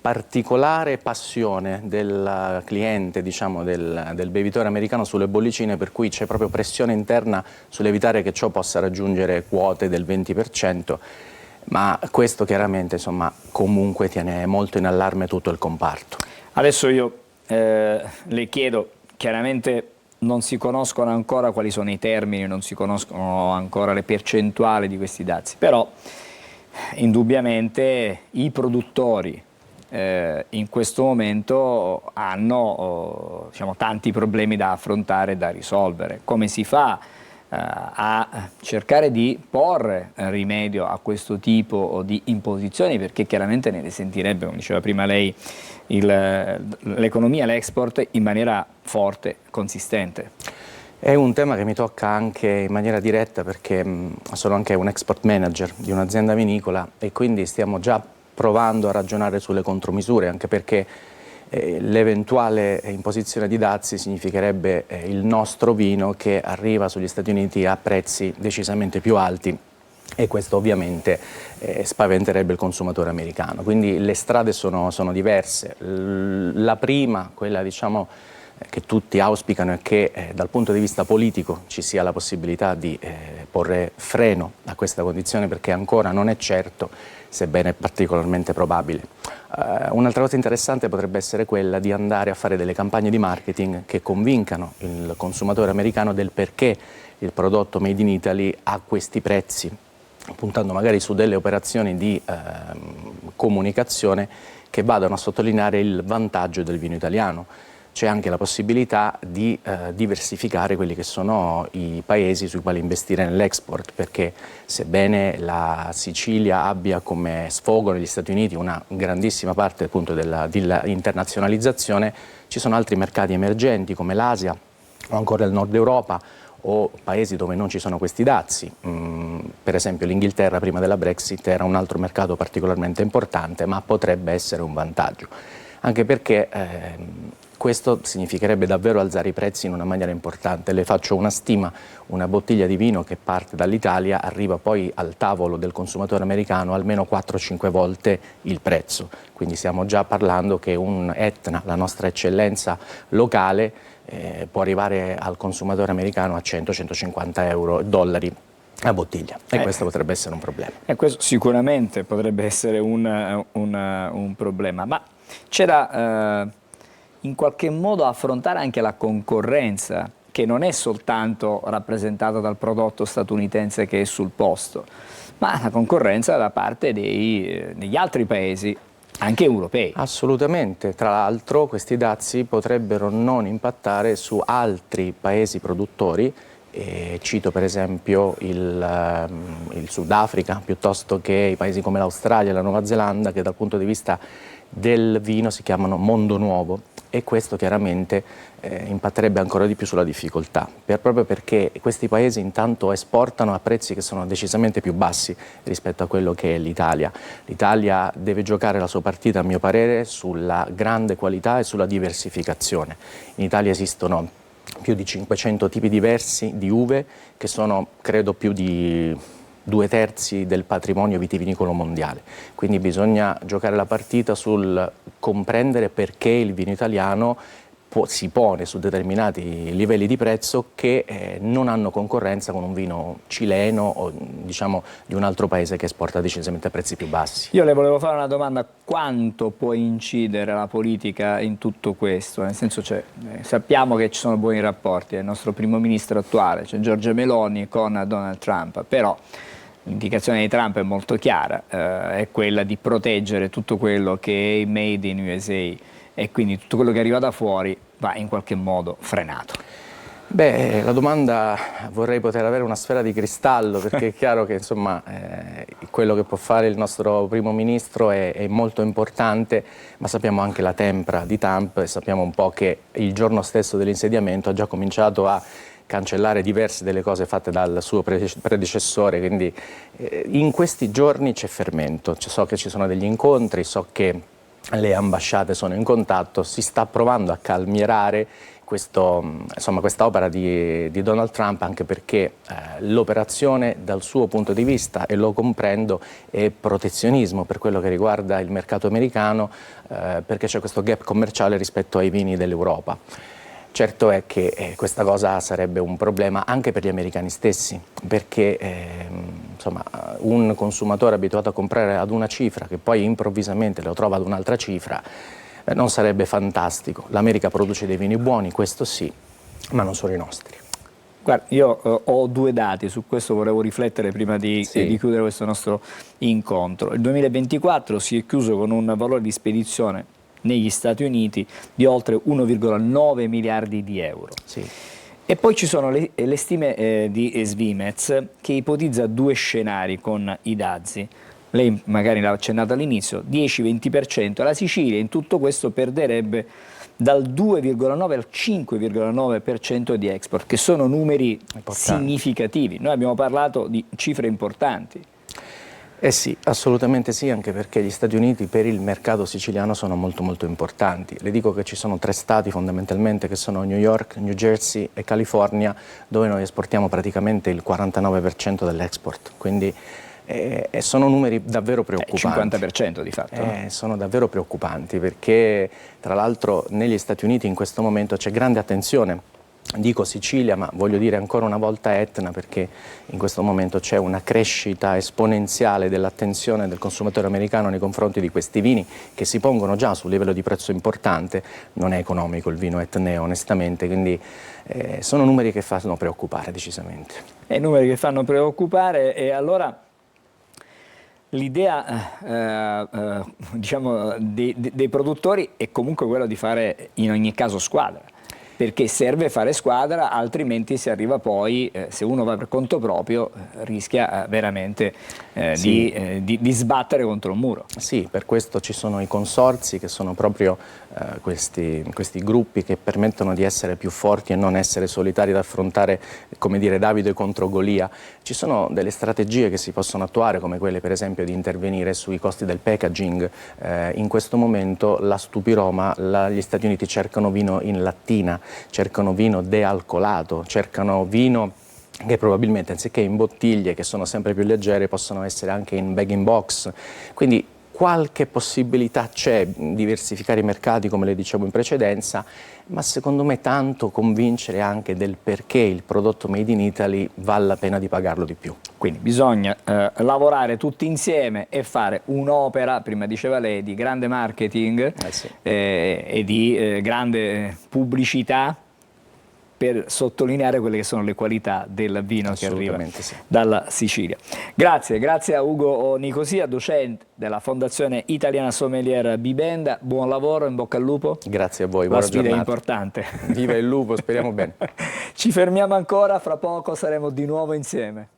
particolare passione del cliente, diciamo, del bevitore americano sulle bollicine, per cui c'è proprio pressione interna sull'evitare che ciò possa raggiungere quote del 20%, ma questo chiaramente, insomma, comunque tiene molto in allarme tutto il comparto. Adesso io le chiedo, chiaramente non si conoscono ancora quali sono i termini, non si conoscono ancora le percentuali di questi dazi, però indubbiamente i produttori in questo momento hanno diciamo, tanti problemi da affrontare e da risolvere. Come si fa a cercare di porre rimedio a questo tipo di imposizioni, perché chiaramente ne risentirebbe, come diceva prima lei, l'economia, l'export in maniera forte, consistente. È un tema che mi tocca anche in maniera diretta, perché sono anche un export manager di un'azienda vinicola e quindi stiamo già provando a ragionare sulle contromisure, anche perché l'eventuale imposizione di dazi significherebbe il nostro vino che arriva sugli Stati Uniti a prezzi decisamente più alti e questo ovviamente spaventerebbe il consumatore americano. Quindi le strade sono diverse. La prima, quella diciamo che tutti auspicano, è che dal punto di vista politico ci sia la possibilità di porre freno a questa condizione, perché ancora non è certo, sebbene è particolarmente probabile. Un'altra cosa interessante potrebbe essere quella di andare a fare delle campagne di marketing che convincano il consumatore americano del perché il prodotto made in Italy ha questi prezzi, puntando magari su delle operazioni di comunicazione che vadano a sottolineare il vantaggio del vino italiano. C'è anche la possibilità di diversificare quelli che sono i paesi sui quali investire nell'export, perché sebbene la Sicilia abbia come sfogo negli Stati Uniti una grandissima parte appunto della internazionalizzazione, ci sono altri mercati emergenti come l'Asia o ancora il Nord Europa o paesi dove non ci sono questi dazi. Per esempio l'Inghilterra prima della Brexit era un altro mercato particolarmente importante, ma potrebbe essere un vantaggio, anche perché questo significherebbe davvero alzare i prezzi in una maniera importante. Le faccio una stima: una bottiglia di vino che parte dall'Italia arriva poi al tavolo del consumatore americano almeno 4-5 volte il prezzo, quindi stiamo già parlando che un Etna, la nostra eccellenza locale, può arrivare al consumatore americano a 100-150 dollari a bottiglia, e questo potrebbe essere un problema. E questo sicuramente potrebbe essere un problema, ma c'è da in qualche modo affrontare anche la concorrenza, che non è soltanto rappresentata dal prodotto statunitense che è sul posto, ma la concorrenza da parte degli altri paesi, anche europei. Assolutamente, tra l'altro questi dazi potrebbero non impattare su altri paesi produttori, cito per esempio il Sudafrica, piuttosto che i paesi come l'Australia e la Nuova Zelanda, che dal punto di vista del vino si chiamano mondo nuovo, e questo chiaramente impatterebbe ancora di più sulla difficoltà, proprio perché questi paesi intanto esportano a prezzi che sono decisamente più bassi rispetto a quello che è l'Italia. L'Italia deve giocare la sua partita, a mio parere, sulla grande qualità e sulla diversificazione. In Italia esistono più di 500 tipi diversi di uve, che sono credo più di 2/3 del patrimonio vitivinicolo mondiale. Quindi bisogna giocare la partita sul comprendere perché il vino italiano si pone su determinati livelli di prezzo che non hanno concorrenza con un vino cileno o diciamo di un altro paese che esporta decisamente a prezzi più bassi. Io le volevo fare una domanda: quanto può incidere la politica in tutto questo? Nel senso, sappiamo che ci sono buoni rapporti, il nostro primo ministro attuale, cioè Giorgia Meloni, con Donald Trump, però l'indicazione di Trump è molto chiara, è quella di proteggere tutto quello che è made in USA, e quindi tutto quello che arriva da fuori va in qualche modo frenato. Beh, la domanda, vorrei poter avere una sfera di cristallo, perché è chiaro che insomma quello che può fare il nostro primo ministro è molto importante, ma sappiamo anche la tempra di Trump e sappiamo un po' che il giorno stesso dell'insediamento ha già cominciato a cancellare diverse delle cose fatte dal suo predecessore, quindi in questi giorni c'è fermento, so che ci sono degli incontri, so che le ambasciate sono in contatto, si sta provando a calmierare questa opera di Donald Trump, anche perché l'operazione dal suo punto di vista, e lo comprendo, è protezionismo per quello che riguarda il mercato americano, perché c'è questo gap commerciale rispetto ai vini dell'Europa. Certo è che questa cosa sarebbe un problema anche per gli americani stessi, perché insomma, un consumatore abituato a comprare ad una cifra che poi improvvisamente lo trova ad un'altra cifra, non sarebbe fantastico. L'America produce dei vini buoni, questo sì, ma non sono i nostri. Guarda, io ho due dati, su questo volevo riflettere prima di chiudere questo nostro incontro. Il 2024 si è chiuso con un valore di spedizione negli Stati Uniti di oltre 1,9 miliardi di euro. Sì. E poi ci sono le stime di Svimez, che ipotizza due scenari con i dazi. Lei magari l'ha accennato all'inizio, 10-20%. La Sicilia in tutto questo perderebbe dal 2,9 al 5,9% di export, che sono numeri significativi. Noi abbiamo parlato di cifre importanti. Eh sì, assolutamente sì, anche perché gli Stati Uniti per il mercato siciliano sono molto molto importanti. Le dico che ci sono 3 stati fondamentalmente, che sono New York, New Jersey e California, dove noi esportiamo praticamente il 49% dell'export, quindi sono numeri davvero preoccupanti. 50% di fatto. Sono davvero preoccupanti, perché tra l'altro negli Stati Uniti in questo momento c'è grande attenzione. Dico Sicilia, ma voglio dire ancora una volta Etna, perché in questo momento c'è una crescita esponenziale dell'attenzione del consumatore americano nei confronti di questi vini, che si pongono già su un livello di prezzo importante. Non è economico il vino etneo, onestamente, quindi sono numeri che fanno preoccupare decisamente. Numeri che fanno preoccupare, e allora l'idea diciamo, dei produttori è comunque quella di fare in ogni caso squadra, perché serve fare squadra, altrimenti si arriva poi, se uno va per conto proprio, rischia veramente di sbattere contro un muro. Sì, per questo ci sono i consorzi, che sono proprio questi gruppi che permettono di essere più forti e non essere solitari ad affrontare, come dire, Davide contro Golia. Ci sono delle strategie che si possono attuare, come quelle per esempio di intervenire sui costi del packaging. In questo momento la Stupiroma, gli Stati Uniti cercano vino in lattina, cercano vino dealcolato, cercano vino che probabilmente anziché in bottiglie, che sono sempre più leggere, possono essere anche in bag-in-box. Quindi qualche possibilità c'è, diversificare i mercati come le dicevo in precedenza, ma secondo me tanto convincere anche del perché il prodotto made in Italy vale la pena di pagarlo di più. Quindi bisogna lavorare tutti insieme e fare un'opera, prima diceva lei, di grande marketing e di grande pubblicità, per sottolineare quelle che sono le qualità del vino che arriva dalla Sicilia. Grazie a Ugo Nicosia, docente della Fondazione Italiana Sommelier Bibenda. Buon lavoro, in bocca al lupo. Grazie a voi, buona giornata. La sfida è importante. Viva il lupo, speriamo bene. Ci fermiamo ancora, fra poco saremo di nuovo insieme.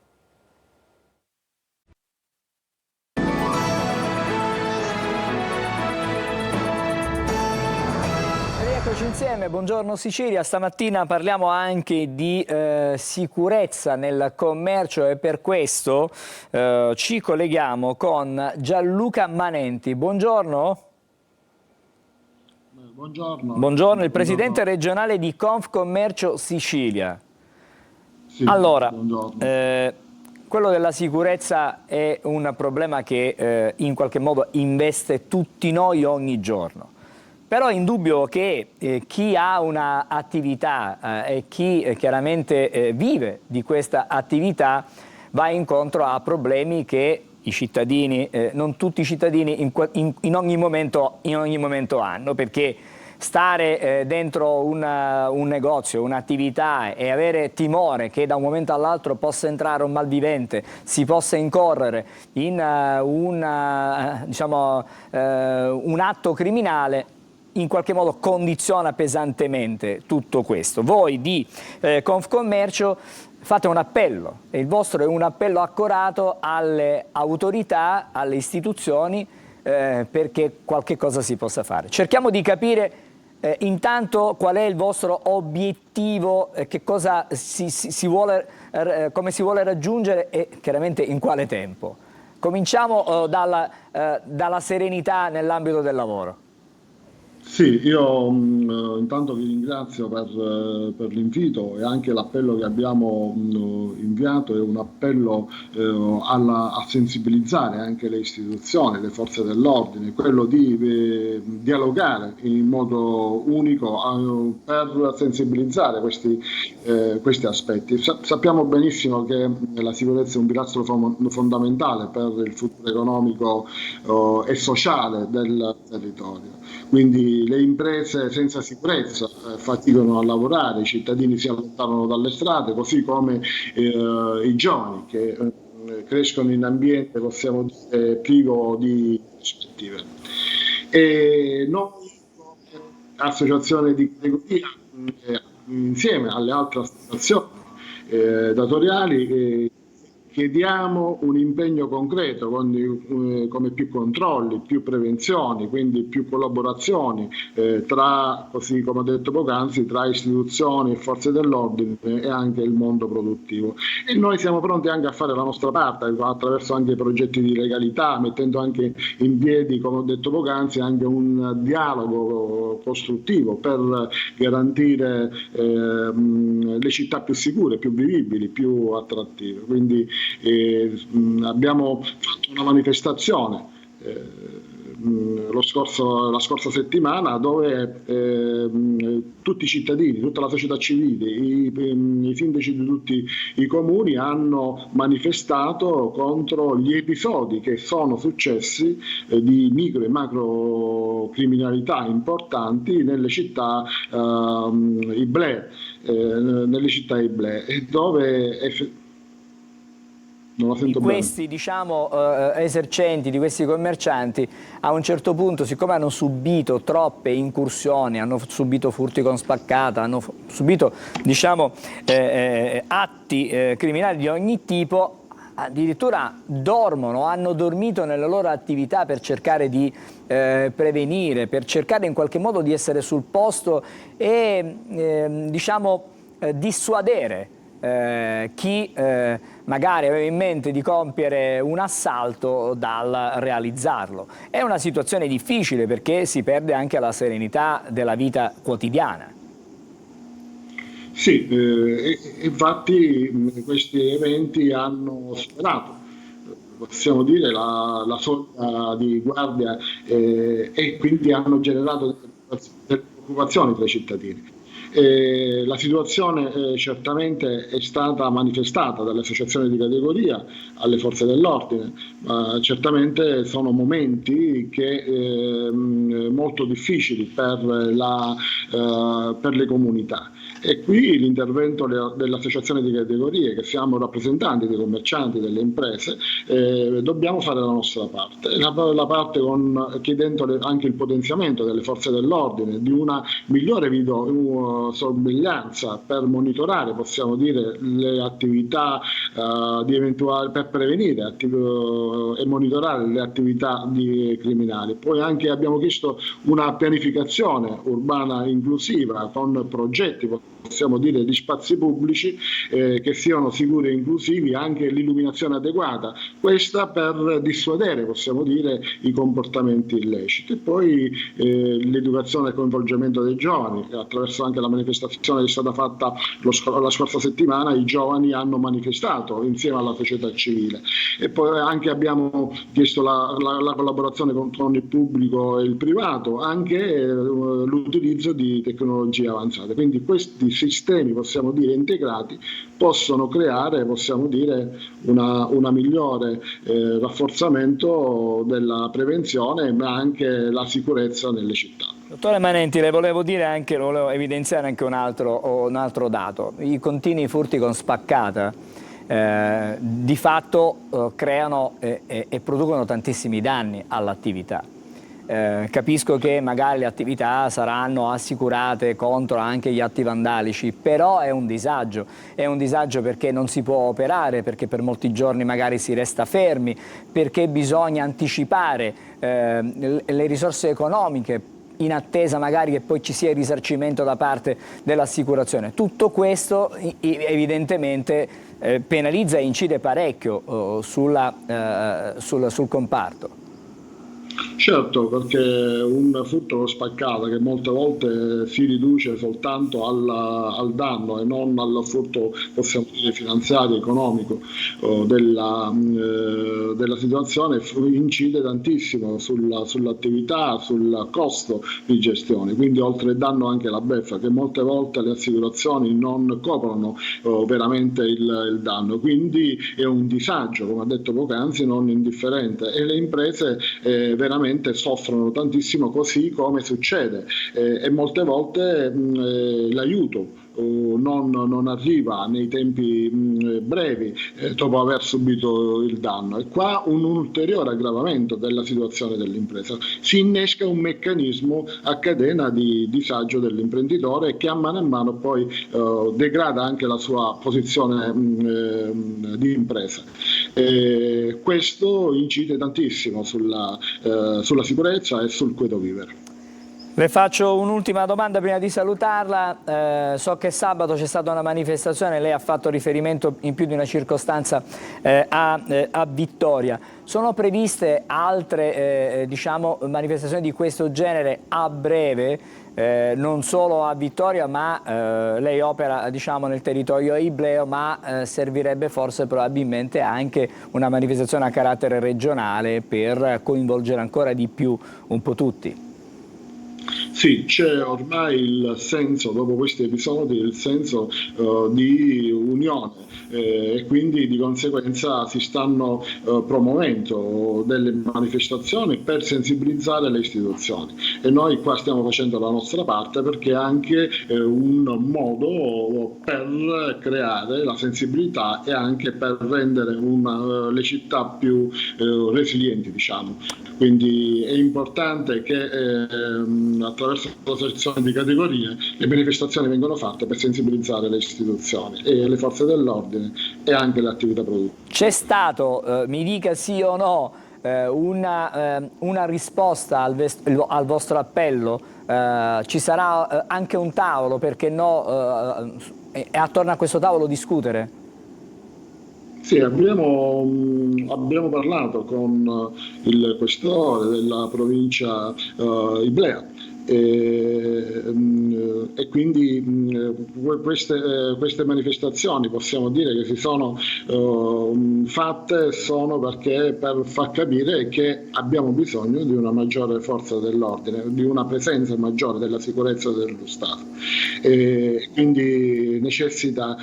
Insieme, buongiorno Sicilia. Stamattina parliamo anche di sicurezza nel commercio, e per questo ci colleghiamo con Gianluca Manenti. Buongiorno. Buongiorno. Buongiorno, il presidente regionale di Confcommercio Sicilia. Sì, allora, buongiorno. quello della sicurezza è un problema che in qualche modo investe tutti noi ogni giorno. Però è indubbio che chi ha un'attività e chi chiaramente vive di questa attività va incontro a problemi che i cittadini, non tutti i cittadini in ogni momento hanno, perché stare dentro un negozio, un'attività e avere timore che da un momento all'altro possa entrare un malvivente, si possa incorrere in un atto criminale, in qualche modo condiziona pesantemente tutto questo. Voi di Confcommercio fate un appello, e il vostro è un appello accorato alle autorità, alle istituzioni, perché qualche cosa si possa fare. Cerchiamo di capire intanto qual è il vostro obiettivo, che cosa come si vuole raggiungere e chiaramente in quale tempo. Cominciamo dalla serenità nell'ambito del lavoro. Sì, io intanto vi ringrazio per l'invito, e anche l'appello che abbiamo inviato è un appello a sensibilizzare anche le istituzioni, le forze dell'ordine, quello di dialogare in modo unico per sensibilizzare questi aspetti. Sappiamo benissimo che la sicurezza è un pilastro fondamentale per il futuro economico e sociale del territorio. Quindi le imprese senza sicurezza faticano a lavorare, i cittadini si allontanano dalle strade, così come i giovani che crescono in ambiente, possiamo dire, privo di prospettive. E noi, come associazione di categoria, insieme alle altre associazioni datoriali, chiediamo un impegno concreto, come più controlli, più prevenzioni, quindi più collaborazioni tra, così come ho detto poc'anzi, tra istituzioni e forze dell'ordine e anche il mondo produttivo. E noi siamo pronti anche a fare la nostra parte attraverso anche progetti di legalità, mettendo anche in piedi, come ho detto poc'anzi, anche un dialogo costruttivo per garantire le città più sicure, più vivibili, più attrattive. Quindi abbiamo fatto una manifestazione la scorsa settimana, dove tutti i cittadini, tutta la società civile, i sindaci di tutti i comuni hanno manifestato contro gli episodi che sono successi di micro e macro criminalità importanti nelle città iblee, dove di questi esercenti, di questi commercianti, a un certo punto, siccome hanno subito troppe incursioni, hanno subito furti con spaccata, hanno subito atti criminali di ogni tipo, addirittura hanno dormito nelle loro attività per cercare di prevenire, per cercare in qualche modo di essere sul posto e dissuadere chi magari aveva in mente di compiere un assalto dal realizzarlo. È una situazione difficile, perché si perde anche la serenità della vita quotidiana. Sì, infatti questi eventi hanno superato, possiamo dire, la soglia di guardia e quindi hanno generato delle preoccupazioni tra i cittadini. La situazione certamente è stata manifestata dalle associazioni di categoria alle forze dell'ordine, ma certamente sono momenti molto difficili per le comunità. E qui l'intervento dell'associazione di categorie, che siamo rappresentanti dei commercianti, delle imprese, dobbiamo fare la nostra parte, la parte chiedendo anche il potenziamento delle forze dell'ordine, di una migliore sorveglianza per monitorare, possiamo dire, le attività per prevenire e monitorare le attività criminali. Poi anche abbiamo chiesto una pianificazione urbana inclusiva con progetti, possiamo dire, di spazi pubblici che siano sicuri e inclusivi, anche l'illuminazione adeguata, questa per dissuadere, possiamo dire, i comportamenti illeciti. E poi l'educazione e il coinvolgimento dei giovani, attraverso anche la manifestazione che è stata fatta la scorsa settimana, i giovani hanno manifestato insieme alla società civile. E poi anche abbiamo chiesto la collaborazione con il pubblico e il privato, anche l'utilizzo di tecnologie avanzate. Quindi questi sistemi, possiamo dire, integrati possono creare, possiamo dire, una migliore rafforzamento della prevenzione, ma anche la sicurezza nelle città. Dottore Manenti, le volevo evidenziare anche un altro dato. I continui furti con spaccata di fatto creano e producono tantissimi danni all'attività. Capisco che magari le attività saranno assicurate contro anche gli atti vandalici, però è un disagio perché non si può operare, perché per molti giorni magari si resta fermi, perché bisogna anticipare le risorse economiche in attesa magari che poi ci sia il risarcimento da parte dell'assicurazione. Tutto questo evidentemente penalizza e incide parecchio sul comparto. Certo, perché un furto con spaccata che molte volte si riduce soltanto al danno e non al furto, possiamo dire, finanziario, economico della situazione, incide tantissimo sull'attività, sul costo di gestione. Quindi oltre al danno anche la beffa, che molte volte le assicurazioni non coprono veramente il danno. Quindi è un disagio, come ha detto poc'anzi, non indifferente, e le imprese veramente soffrono tantissimo, così come succede e molte volte l'aiuto non arriva nei tempi brevi dopo aver subito il danno, e qua un ulteriore aggravamento della situazione dell'impresa. Si innesca un meccanismo a catena di disagio dell'imprenditore che a mano poi degrada anche la sua posizione di impresa. Questo incide tantissimo sulla sicurezza e sul quieto vivere. Le faccio un'ultima domanda prima di salutarla. So che sabato c'è stata una manifestazione, lei ha fatto riferimento in più di una circostanza a Vittoria. Sono previste altre manifestazioni di questo genere a breve, non solo a Vittoria, ma lei opera nel territorio ibleo, ma servirebbe forse probabilmente anche una manifestazione a carattere regionale per coinvolgere ancora di più un po' tutti. Sì, c'è ormai il senso, dopo questi episodi, il senso di unione e quindi di conseguenza si stanno promuovendo delle manifestazioni per sensibilizzare le istituzioni, e noi qua stiamo facendo la nostra parte, perché è anche un modo per creare la sensibilità e anche per rendere le città più resilienti, diciamo. Quindi è importante che attraverso la selezione di categorie le manifestazioni vengono fatte per sensibilizzare le istituzioni e le forze dell'ordine e anche le attività produttive. C'è stato, mi dica sì o no, una risposta al vostro appello? Ci sarà anche un tavolo, perché no, e attorno a questo tavolo discutere? Sì, abbiamo parlato con il questore della provincia Iblea e quindi queste manifestazioni, possiamo dire, che si sono fatte sono perché per far capire che abbiamo bisogno di una maggiore forza dell'ordine, di una presenza maggiore della sicurezza dello Stato, e quindi necessita,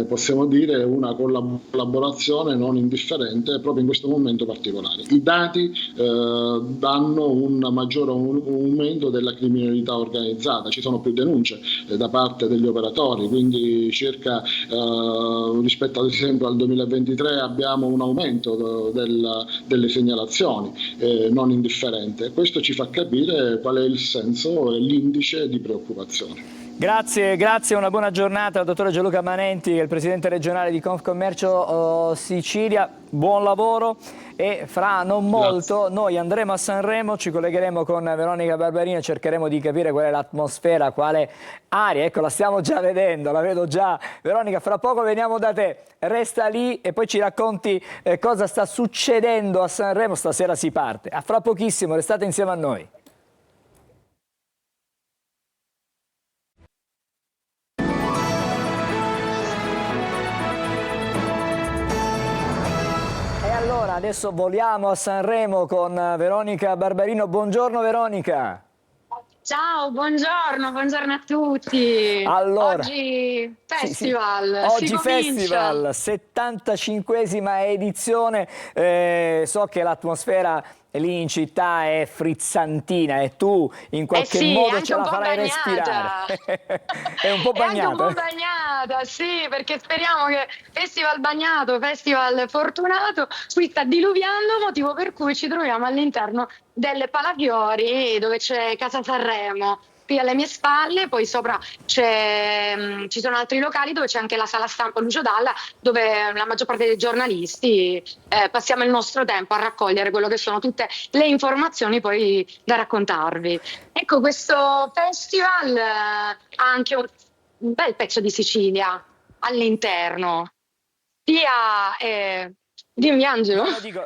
possiamo dire, una collaborazione non indifferente proprio in questo momento particolare. I dati danno un maggiore aumento della criminalità organizzata, ci sono più denunce da parte degli operatori, quindi circa rispetto ad esempio al 2023 abbiamo un aumento delle segnalazioni non indifferente. Questo ci fa capire qual è il senso e l'indice di preoccupazione. Grazie, una buona giornata al dottore Gianluca Manenti, che è il presidente regionale di Confcommercio Sicilia. Buon lavoro e fra non molto noi andremo a Sanremo, ci collegheremo con Veronica Barbarino e cercheremo di capire qual è l'atmosfera, quale aria. Ecco, la stiamo già vedendo, la vedo già. Veronica, fra poco veniamo da te, resta lì e poi ci racconti cosa sta succedendo a Sanremo. Stasera si parte. A fra pochissimo, restate insieme a noi. Adesso voliamo a Sanremo con Veronica Barbarino. Buongiorno Veronica. Ciao, buongiorno a tutti. Allora, oggi festival, sì. Oggi festival, 75esima edizione. So che l'atmosfera lì in città è frizzantina e tu in qualche modo ce la farai respirare. È un po' bagnata. È anche un po' bagnata, sì, perché speriamo che festival bagnato, festival fortunato, qui sta diluviando, motivo per cui ci troviamo all'interno delle Palafiori, dove c'è Casa Sanremo. Qui alle mie spalle, poi sopra ci sono altri locali dove c'è anche la sala stampa Lucio Dalla, dove la maggior parte dei giornalisti passiamo il nostro tempo a raccogliere quello che sono tutte le informazioni poi da raccontarvi. Ecco, questo festival ha anche un bel pezzo di Sicilia all'interno. Dimmi Angelo. No, dico,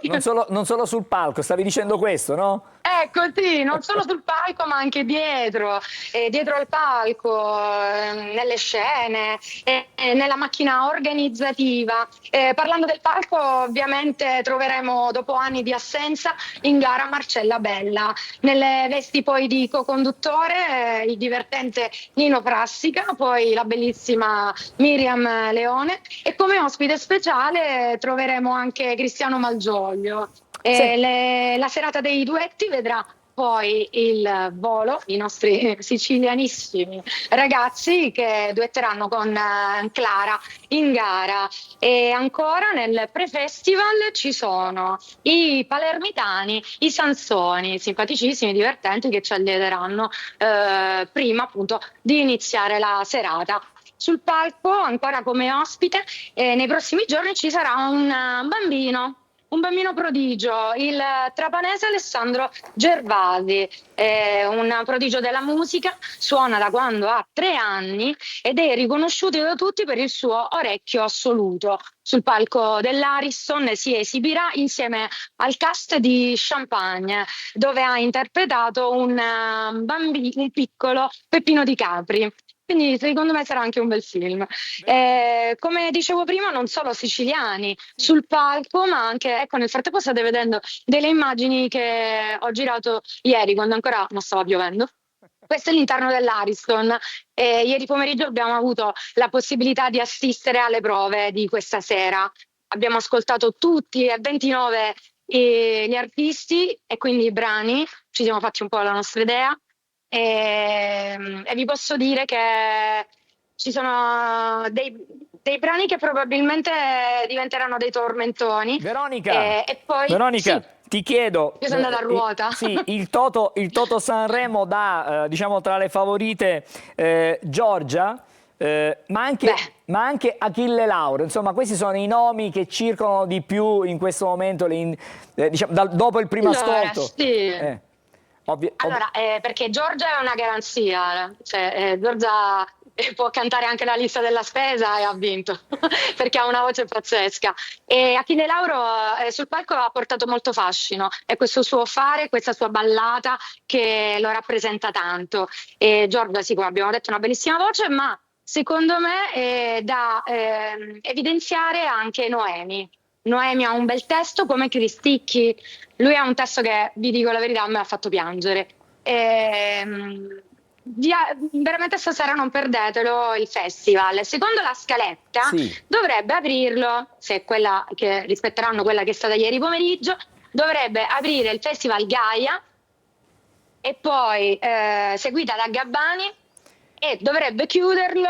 non solo sul palco, stavi dicendo questo, no? Ecco, sì, non solo sul palco ma anche dietro al palco, nelle scene, nella macchina organizzativa. Parlando del palco, ovviamente troveremo dopo anni di assenza in gara Marcella Bella, nelle vesti poi di co-conduttore il divertente Nino Frassica, poi la bellissima Miriam Leone e come ospite speciale troveremo anche Cristiano Malgioglio. La serata dei duetti vedrà poi il volo, i nostri sicilianissimi ragazzi che duetteranno con Clara in gara. E ancora nel pre-festival ci sono i palermitani, i Sansoni, simpaticissimi, divertenti, che ci allieteranno prima appunto di iniziare la serata. Sul palco, ancora come ospite, nei prossimi giorni ci sarà un bambino prodigio, il trapanese Alessandro Gervasi, un prodigio della musica, suona da quando ha 3 anni ed è riconosciuto da tutti per il suo orecchio assoluto. Sul palco dell'Ariston si esibirà insieme al cast di Champagne, dove ha interpretato un piccolo Peppino Di Capri. Quindi secondo me sarà anche un bel film. Come dicevo prima, non solo siciliani sul palco, ma anche, ecco, nel frattempo state vedendo delle immagini che ho girato ieri, quando ancora non stava piovendo. Questo è l'interno dell'Ariston. Ieri pomeriggio abbiamo avuto la possibilità di assistere alle prove di questa sera. Abbiamo ascoltato tutti e 29 gli artisti e quindi i brani, ci siamo fatti un po' la nostra idea. E vi posso dire che ci sono dei brani che probabilmente diventeranno dei tormentoni. Veronica, e poi Veronica, sì, ti chiedo, io sono andata a ruota. Sì, il Toto Sanremo dà diciamo tra le favorite Giorgia, ma anche Achille Lauro. Insomma, questi sono i nomi che circolano di più in questo momento, diciamo, dopo il primo ascolto. Sì. Allora, perché Giorgia è una garanzia, cioè Giorgia può cantare anche la lista della spesa e ha vinto, perché ha una voce pazzesca. E Achille Lauro sul palco ha portato molto fascino, è questo suo fare, questa sua ballata che lo rappresenta tanto. E Giorgia, sì, come abbiamo detto, ha una bellissima voce, ma secondo me è da evidenziare anche Noemi. Noemi ha un bel testo come Cristicchi, lui ha un testo che, vi dico la verità, a me ha fatto piangere. Veramente stasera non perdetelo il festival. Secondo la scaletta dovrebbe aprirlo, se quella che rispetteranno quella che è stata ieri pomeriggio, dovrebbe aprire il festival Gaia e poi seguita da Gabbani e dovrebbe chiuderlo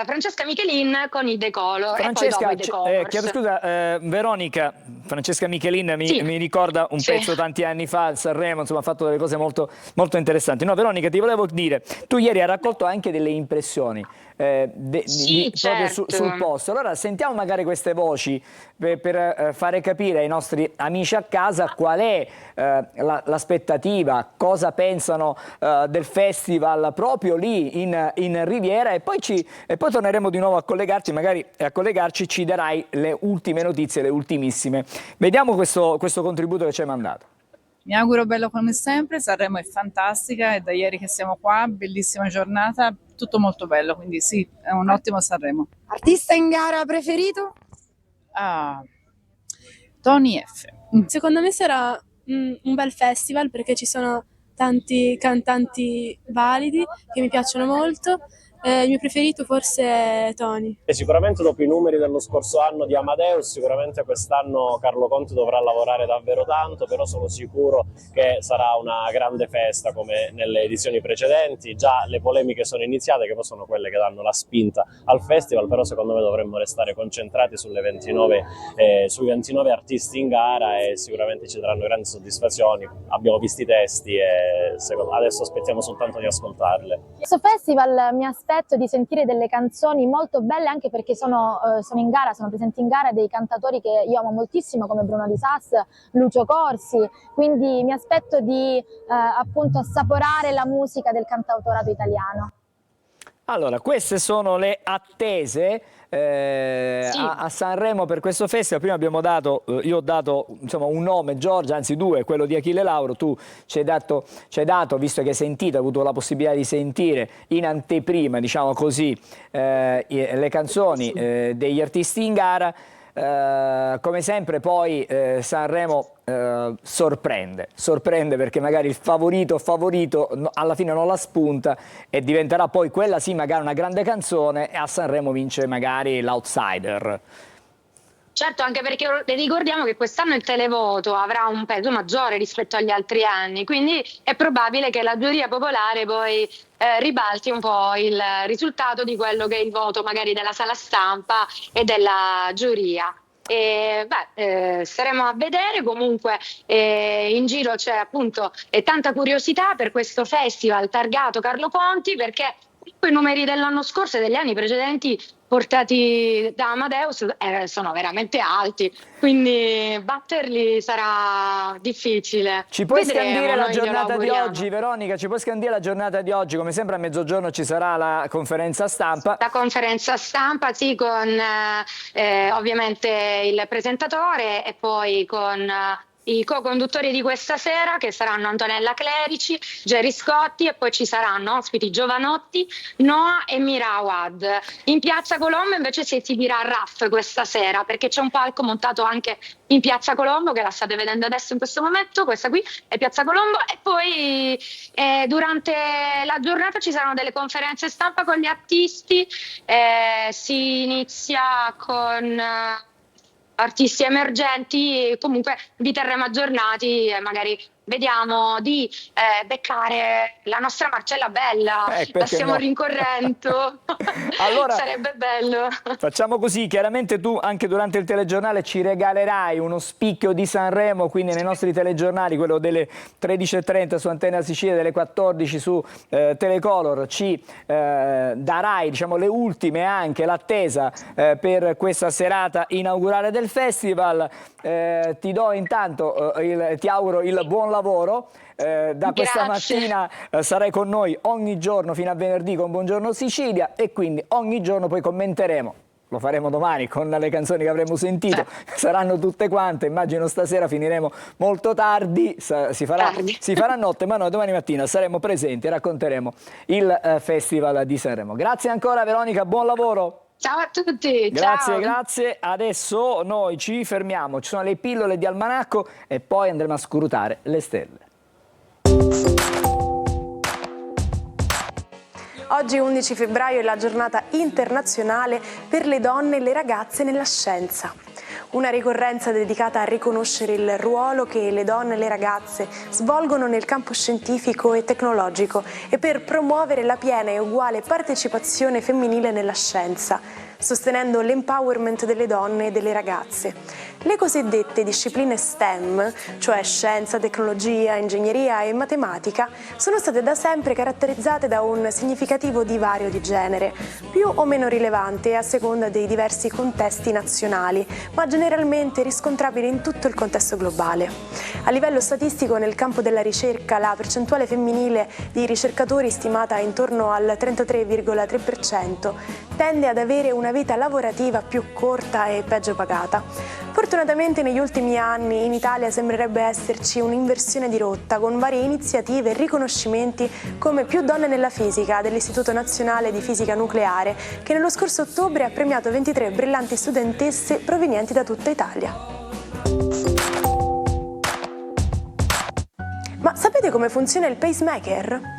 Francesca Michelin con i Decolor. Francesca, e poi dopo i Decolors. chiedo scusa, Veronica, Francesca Michelin mi ricorda un pezzo tanti anni fa al Sanremo, insomma ha fatto delle cose molto, molto interessanti. No, Veronica, ti volevo dire, tu ieri hai raccolto anche delle impressioni proprio sul posto. Allora sentiamo magari queste voci per fare capire ai nostri amici a casa qual è l'aspettativa, cosa pensano del festival proprio lì in Riviera, e poi torneremo di nuovo a collegarci, magari a collegarci ci darai le ultime notizie, le ultimissime. Vediamo questo contributo che ci hai mandato. Mi auguro bello come sempre, Sanremo è fantastica, è da ieri che siamo qua, bellissima giornata, tutto molto bello, quindi sì, è un ottimo Sanremo. Artista in gara preferito? Tony F. Secondo me sarà un bel festival perché ci sono tanti cantanti validi che mi piacciono molto. Il mio preferito forse è Tony. E sicuramente dopo i numeri dello scorso anno di Amadeus, sicuramente quest'anno Carlo Conti dovrà lavorare davvero tanto, però sono sicuro che sarà una grande festa come nelle edizioni precedenti. Già le polemiche sono iniziate, che poi sono quelle che danno la spinta al festival, però secondo me dovremmo restare concentrati sui 29 artisti in gara e sicuramente ci daranno grandi soddisfazioni. Abbiamo visto i testi e adesso aspettiamo soltanto di ascoltarle. Questo festival mi aspetto di sentire delle canzoni molto belle, anche perché sono in gara, sono presenti in gara dei cantatori che io amo moltissimo come Bruno Risas, Lucio Corsi, quindi mi aspetto di appunto assaporare la musica del cantautorato italiano. Allora, queste sono le attese a Sanremo per questo festival. Prima io ho dato insomma un nome, Giorgia, anzi due, quello di Achille Lauro. Tu ci hai dato, visto che hai sentito, hai avuto la possibilità di sentire in anteprima, diciamo così, le canzoni degli artisti in gara. Come sempre poi Sanremo sorprende perché magari il favorito alla fine non la spunta e diventerà poi quella sì magari una grande canzone, e a Sanremo vince magari l'outsider. Certo, anche perché ricordiamo che quest'anno il televoto avrà un peso maggiore rispetto agli altri anni, quindi è probabile che la giuria popolare poi ribalti un po' il risultato di quello che è il voto magari della sala stampa e della giuria. Staremo a vedere. Comunque in giro c'è appunto tanta curiosità per questo festival targato Carlo Conti, perché i numeri dell'anno scorso e degli anni precedenti portati da Amadeus sono veramente alti, quindi batterli sarà difficile. Ci puoi scandire la giornata di oggi, Veronica? Ci puoi scandire la giornata di oggi? Come sempre a mezzogiorno ci sarà la conferenza stampa. La conferenza stampa, sì, con ovviamente il presentatore e poi con i co-conduttori di questa sera, che saranno Antonella Clerici, Gerry Scotti, e poi ci saranno ospiti Giovanotti, Noah e Mira Awad. In Piazza Colombo invece si esibirà Raff questa sera, perché c'è un palco montato anche in Piazza Colombo, che la state vedendo adesso in questo momento. Questa qui è Piazza Colombo, e poi durante la giornata ci saranno delle conferenze stampa con gli artisti. Si inizia con artisti emergenti, comunque vi terremo aggiornati e magari vediamo di beccare la nostra Marcella Bella, la stiamo rincorrendo. Allora, sarebbe bello. Facciamo così, chiaramente tu anche durante il telegiornale ci regalerai uno spicchio di Sanremo, quindi nei nostri telegiornali, quello delle 13:30 su Antenna Sicilia, delle 14 su Telecolor, ci darai, diciamo, le ultime, anche l'attesa per questa serata inaugurale del festival. Ti do intanto, ti auguro il buon lavoro. Da questa mattina sarai con noi ogni giorno fino a venerdì con Buongiorno Sicilia, e quindi ogni giorno poi commenteremo. Lo faremo domani con le canzoni che avremo sentito, saranno tutte quante. Immagino stasera finiremo molto tardi, si farà notte, ma noi domani mattina saremo presenti e racconteremo il Festival di Sanremo. Grazie ancora Veronica, buon lavoro. Ciao a tutti. Grazie, ciao. Grazie. Adesso noi ci fermiamo, ci sono le pillole di Almanacco e poi andremo a scrutare le stelle. Oggi 11 febbraio è la giornata internazionale per le donne e le ragazze nella scienza. una ricorrenza dedicata a riconoscere il ruolo che le donne e le ragazze svolgono nel campo scientifico e tecnologico e per promuovere la piena e uguale partecipazione femminile nella scienza, sostenendo l'empowerment delle donne e delle ragazze. Le cosiddette discipline STEM, cioè scienza, tecnologia, ingegneria e matematica, sono state da sempre caratterizzate da un significativo divario di genere, più o meno rilevante a seconda dei diversi contesti nazionali, ma generalmente riscontrabili in tutto il contesto globale. A livello statistico, nel campo della ricerca, la percentuale femminile di ricercatori, stimata intorno al 33,3%, tende ad avere una vita lavorativa più corta e peggio pagata. Fortunatamente negli ultimi anni in Italia sembrerebbe esserci un'inversione di rotta, con varie iniziative e riconoscimenti come Più donne nella fisica dell'Istituto Nazionale di Fisica Nucleare, che nello scorso ottobre ha premiato 23 brillanti studentesse provenienti da tutta Italia. Ma sapete come funziona il pacemaker?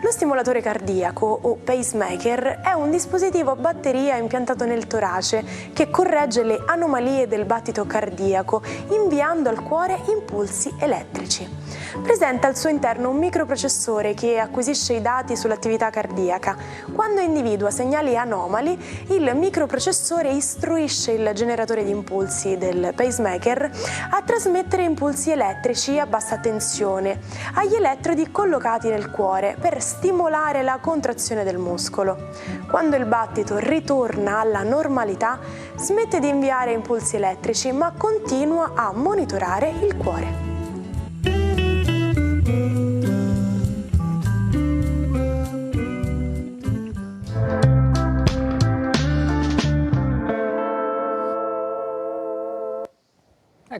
Lo stimolatore cardiaco, o pacemaker, è un dispositivo a batteria impiantato nel torace che corregge le anomalie del battito cardiaco inviando al cuore impulsi elettrici. Presenta al suo interno un microprocessore che acquisisce i dati sull'attività cardiaca. Quando individua segnali anomali, il microprocessore istruisce il generatore di impulsi del pacemaker a trasmettere impulsi elettrici a bassa tensione agli elettrodi collocati nel cuore per stimolare la contrazione del muscolo. Quando il battito ritorna alla normalità, smette di inviare impulsi elettrici ma continua a monitorare il cuore.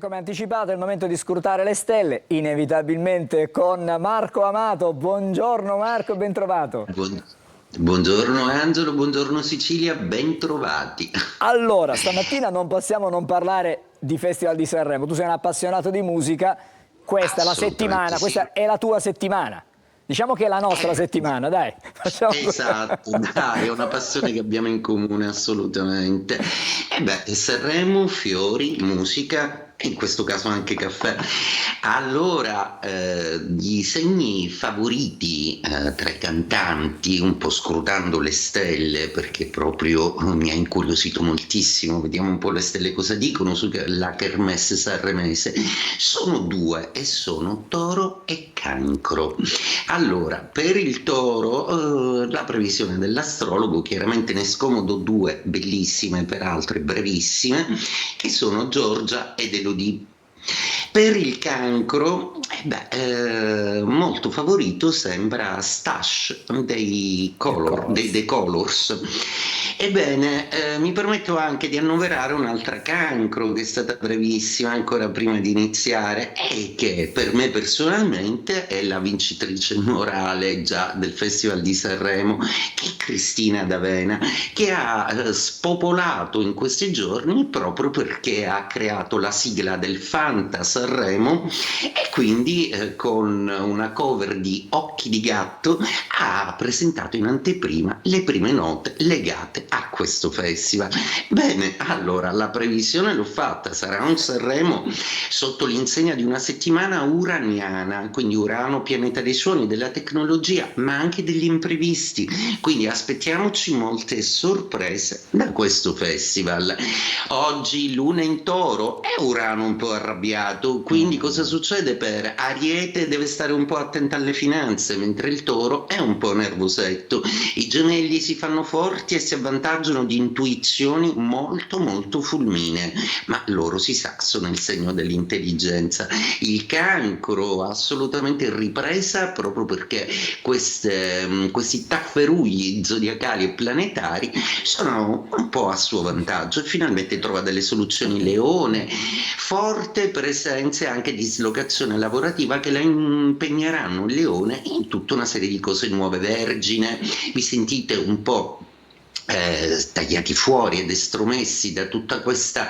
Come anticipato è il momento di scrutare le stelle, inevitabilmente con Marco Amato. Buongiorno Marco, ben trovato. Buongiorno Angelo, buongiorno Sicilia, ben trovati. Allora, stamattina non possiamo non parlare di Festival di Sanremo. Tu sei un appassionato di musica, questa è la settimana, questa è la tua settimana. Diciamo che è la nostra settimana, dai. Esatto, dai, è una passione che abbiamo in comune assolutamente. Sanremo, fiori, musica, e in questo caso anche caffè. Allora, gli segni favoriti tra i cantanti, un po' scrutando le stelle, perché proprio mi ha incuriosito moltissimo, vediamo un po' le stelle cosa dicono sulla kermesse sanremese, sono due e sono Toro e Cancro. Allora, per il Toro, la previsione dell'astrologo, chiaramente ne scomodo due bellissime, peraltro brevissime, che sono Giorgia ed Elodie. Per il Cancro, molto favorito sembra Stash dei Colors. Ebbene, mi permetto anche di annoverare un'altra Cancro che è stata brevissima ancora prima di iniziare e che per me personalmente è la vincitrice morale già del Festival di Sanremo, che è Cristina D'Avena, che ha spopolato in questi giorni proprio perché ha creato la sigla del Fanta Sanremo e quindi con una cover di Occhi di gatto ha presentato in anteprima le prime note legate a questo festival. Bene, allora la previsione l'ho fatta, sarà un Sanremo sotto l'insegna di una settimana uraniana, quindi Urano, pianeta dei suoni, della tecnologia, ma anche degli imprevisti, quindi aspettiamoci molte sorprese da questo festival. Oggi Luna in Toro e Urano un po' arrabbiato, quindi cosa succede per Ariete? Deve stare un po' attenta alle finanze, mentre il Toro è un po' nervosetto. I gemelli si fanno forti e si avvantaggiano di intuizioni molto molto fulminee, ma loro si sa sono il segno dell'intelligenza. Il Cancro assolutamente in ripresa proprio perché questi tafferugli zodiacali e planetari sono un po' a suo vantaggio e finalmente trova delle soluzioni. Leone, forte presenza anche di dislocazione lavorativa che la impegneranno il Leone in tutta una serie di cose nuove. Vergine, vi sentite un po' tagliati fuori ed estromessi da tutta questa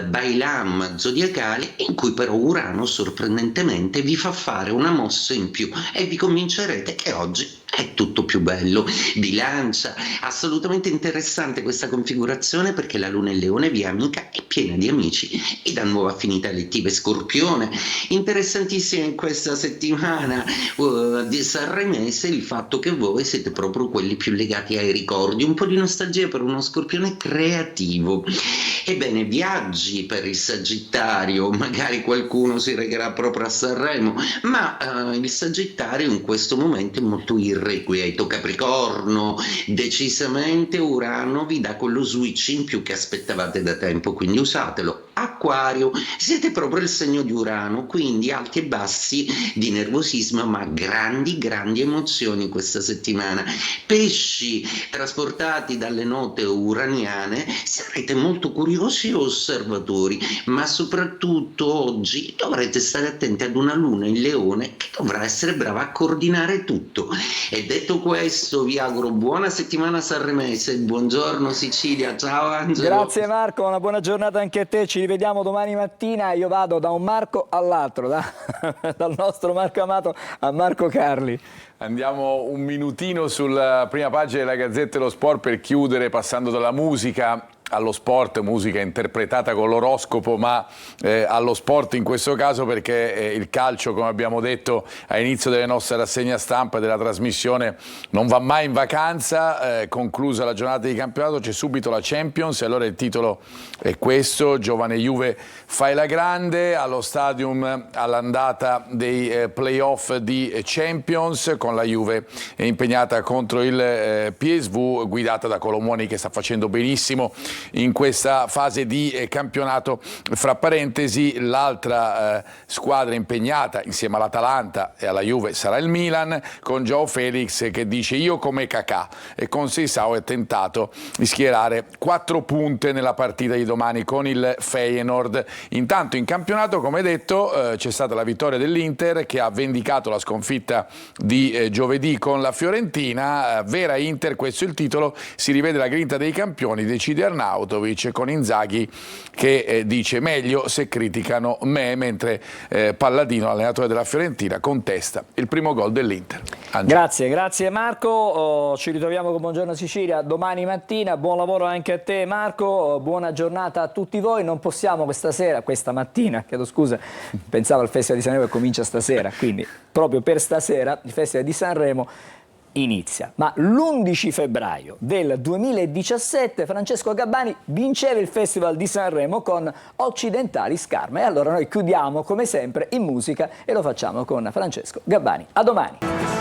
bailam zodiacale, in cui però Urano sorprendentemente vi fa fare una mossa in più e vi convincerete che oggi è tutto più bello. Bilancia, assolutamente interessante questa configurazione perché la Luna in Leone, via amica, è piena di amici e dà nuova affinità elettive. Scorpione, interessantissimo in questa settimana di sanremese il fatto che voi siete proprio quelli più legati ai ricordi, un po' di nostalgia per uno Scorpione creativo. Ebbene, viaggi per il Sagittario, magari qualcuno si regherà proprio a Sanremo, ma il Sagittario in questo momento è molto irrequieto. Capricorno, decisamente Urano vi dà quello switch in più che aspettavate da tempo, quindi usatelo. Acquario, siete proprio il segno di Urano, quindi alti e bassi di nervosismo, ma grandi emozioni questa settimana. Pesci, trasportati dalle note uraniane, sarete molto curiosi e osservatori, ma soprattutto oggi dovrete stare attenti ad una Luna in Leone che dovrà essere brava a coordinare tutto. E detto questo, vi auguro buona settimana sanremese. Buongiorno Sicilia, ciao Angelo. Grazie Marco, una buona giornata anche a te, ci rivediamo domani mattina. Io vado da un Marco all'altro, dal nostro Marco Amato a Marco Carli. Andiamo un minutino sulla prima pagina della Gazzetta dello Sport per chiudere, passando dalla musica allo sport, musica interpretata con l'oroscopo, ma allo sport in questo caso, perché il calcio, come abbiamo detto all'inizio delle nostre rassegne stampa della trasmissione, non va mai in vacanza. Conclusa la giornata di campionato c'è subito la Champions e allora il titolo è questo: giovane Juve fai la grande. Allo Stadium all'andata dei playoff di Champions, con la Juve impegnata contro il PSV, guidata da Colomoni che sta facendo benissimo in questa fase di campionato. Fra parentesi, l'altra squadra impegnata insieme all'Atalanta e alla Juve sarà il Milan, con João Felix che dice io come Kakà, e con Seisao è tentato di schierare 4 punte nella partita di domani con il Feyenoord. Intanto in campionato, come detto, c'è stata la vittoria dell'Inter che ha vendicato la sconfitta di giovedì con la Fiorentina. Vera Inter, questo è il titolo, si rivede la grinta dei campioni, decide Arnautovic, con Inzaghi che dice meglio se criticano me, mentre Palladino, allenatore della Fiorentina, contesta il primo gol dell'Inter. Grazie Marco, ci ritroviamo con Buongiorno Sicilia domani mattina. Buon lavoro anche a te Marco, buona giornata a tutti voi. Non possiamo questa mattina, chiedo scusa, pensavo al Festival di Sanremo che comincia stasera, quindi proprio per stasera il Festival di Sanremo inizia. Ma l'11 febbraio del 2017 Francesco Gabbani vinceva il Festival di Sanremo con Occidentali Scarma, e allora noi chiudiamo come sempre in musica e lo facciamo con Francesco Gabbani. A domani!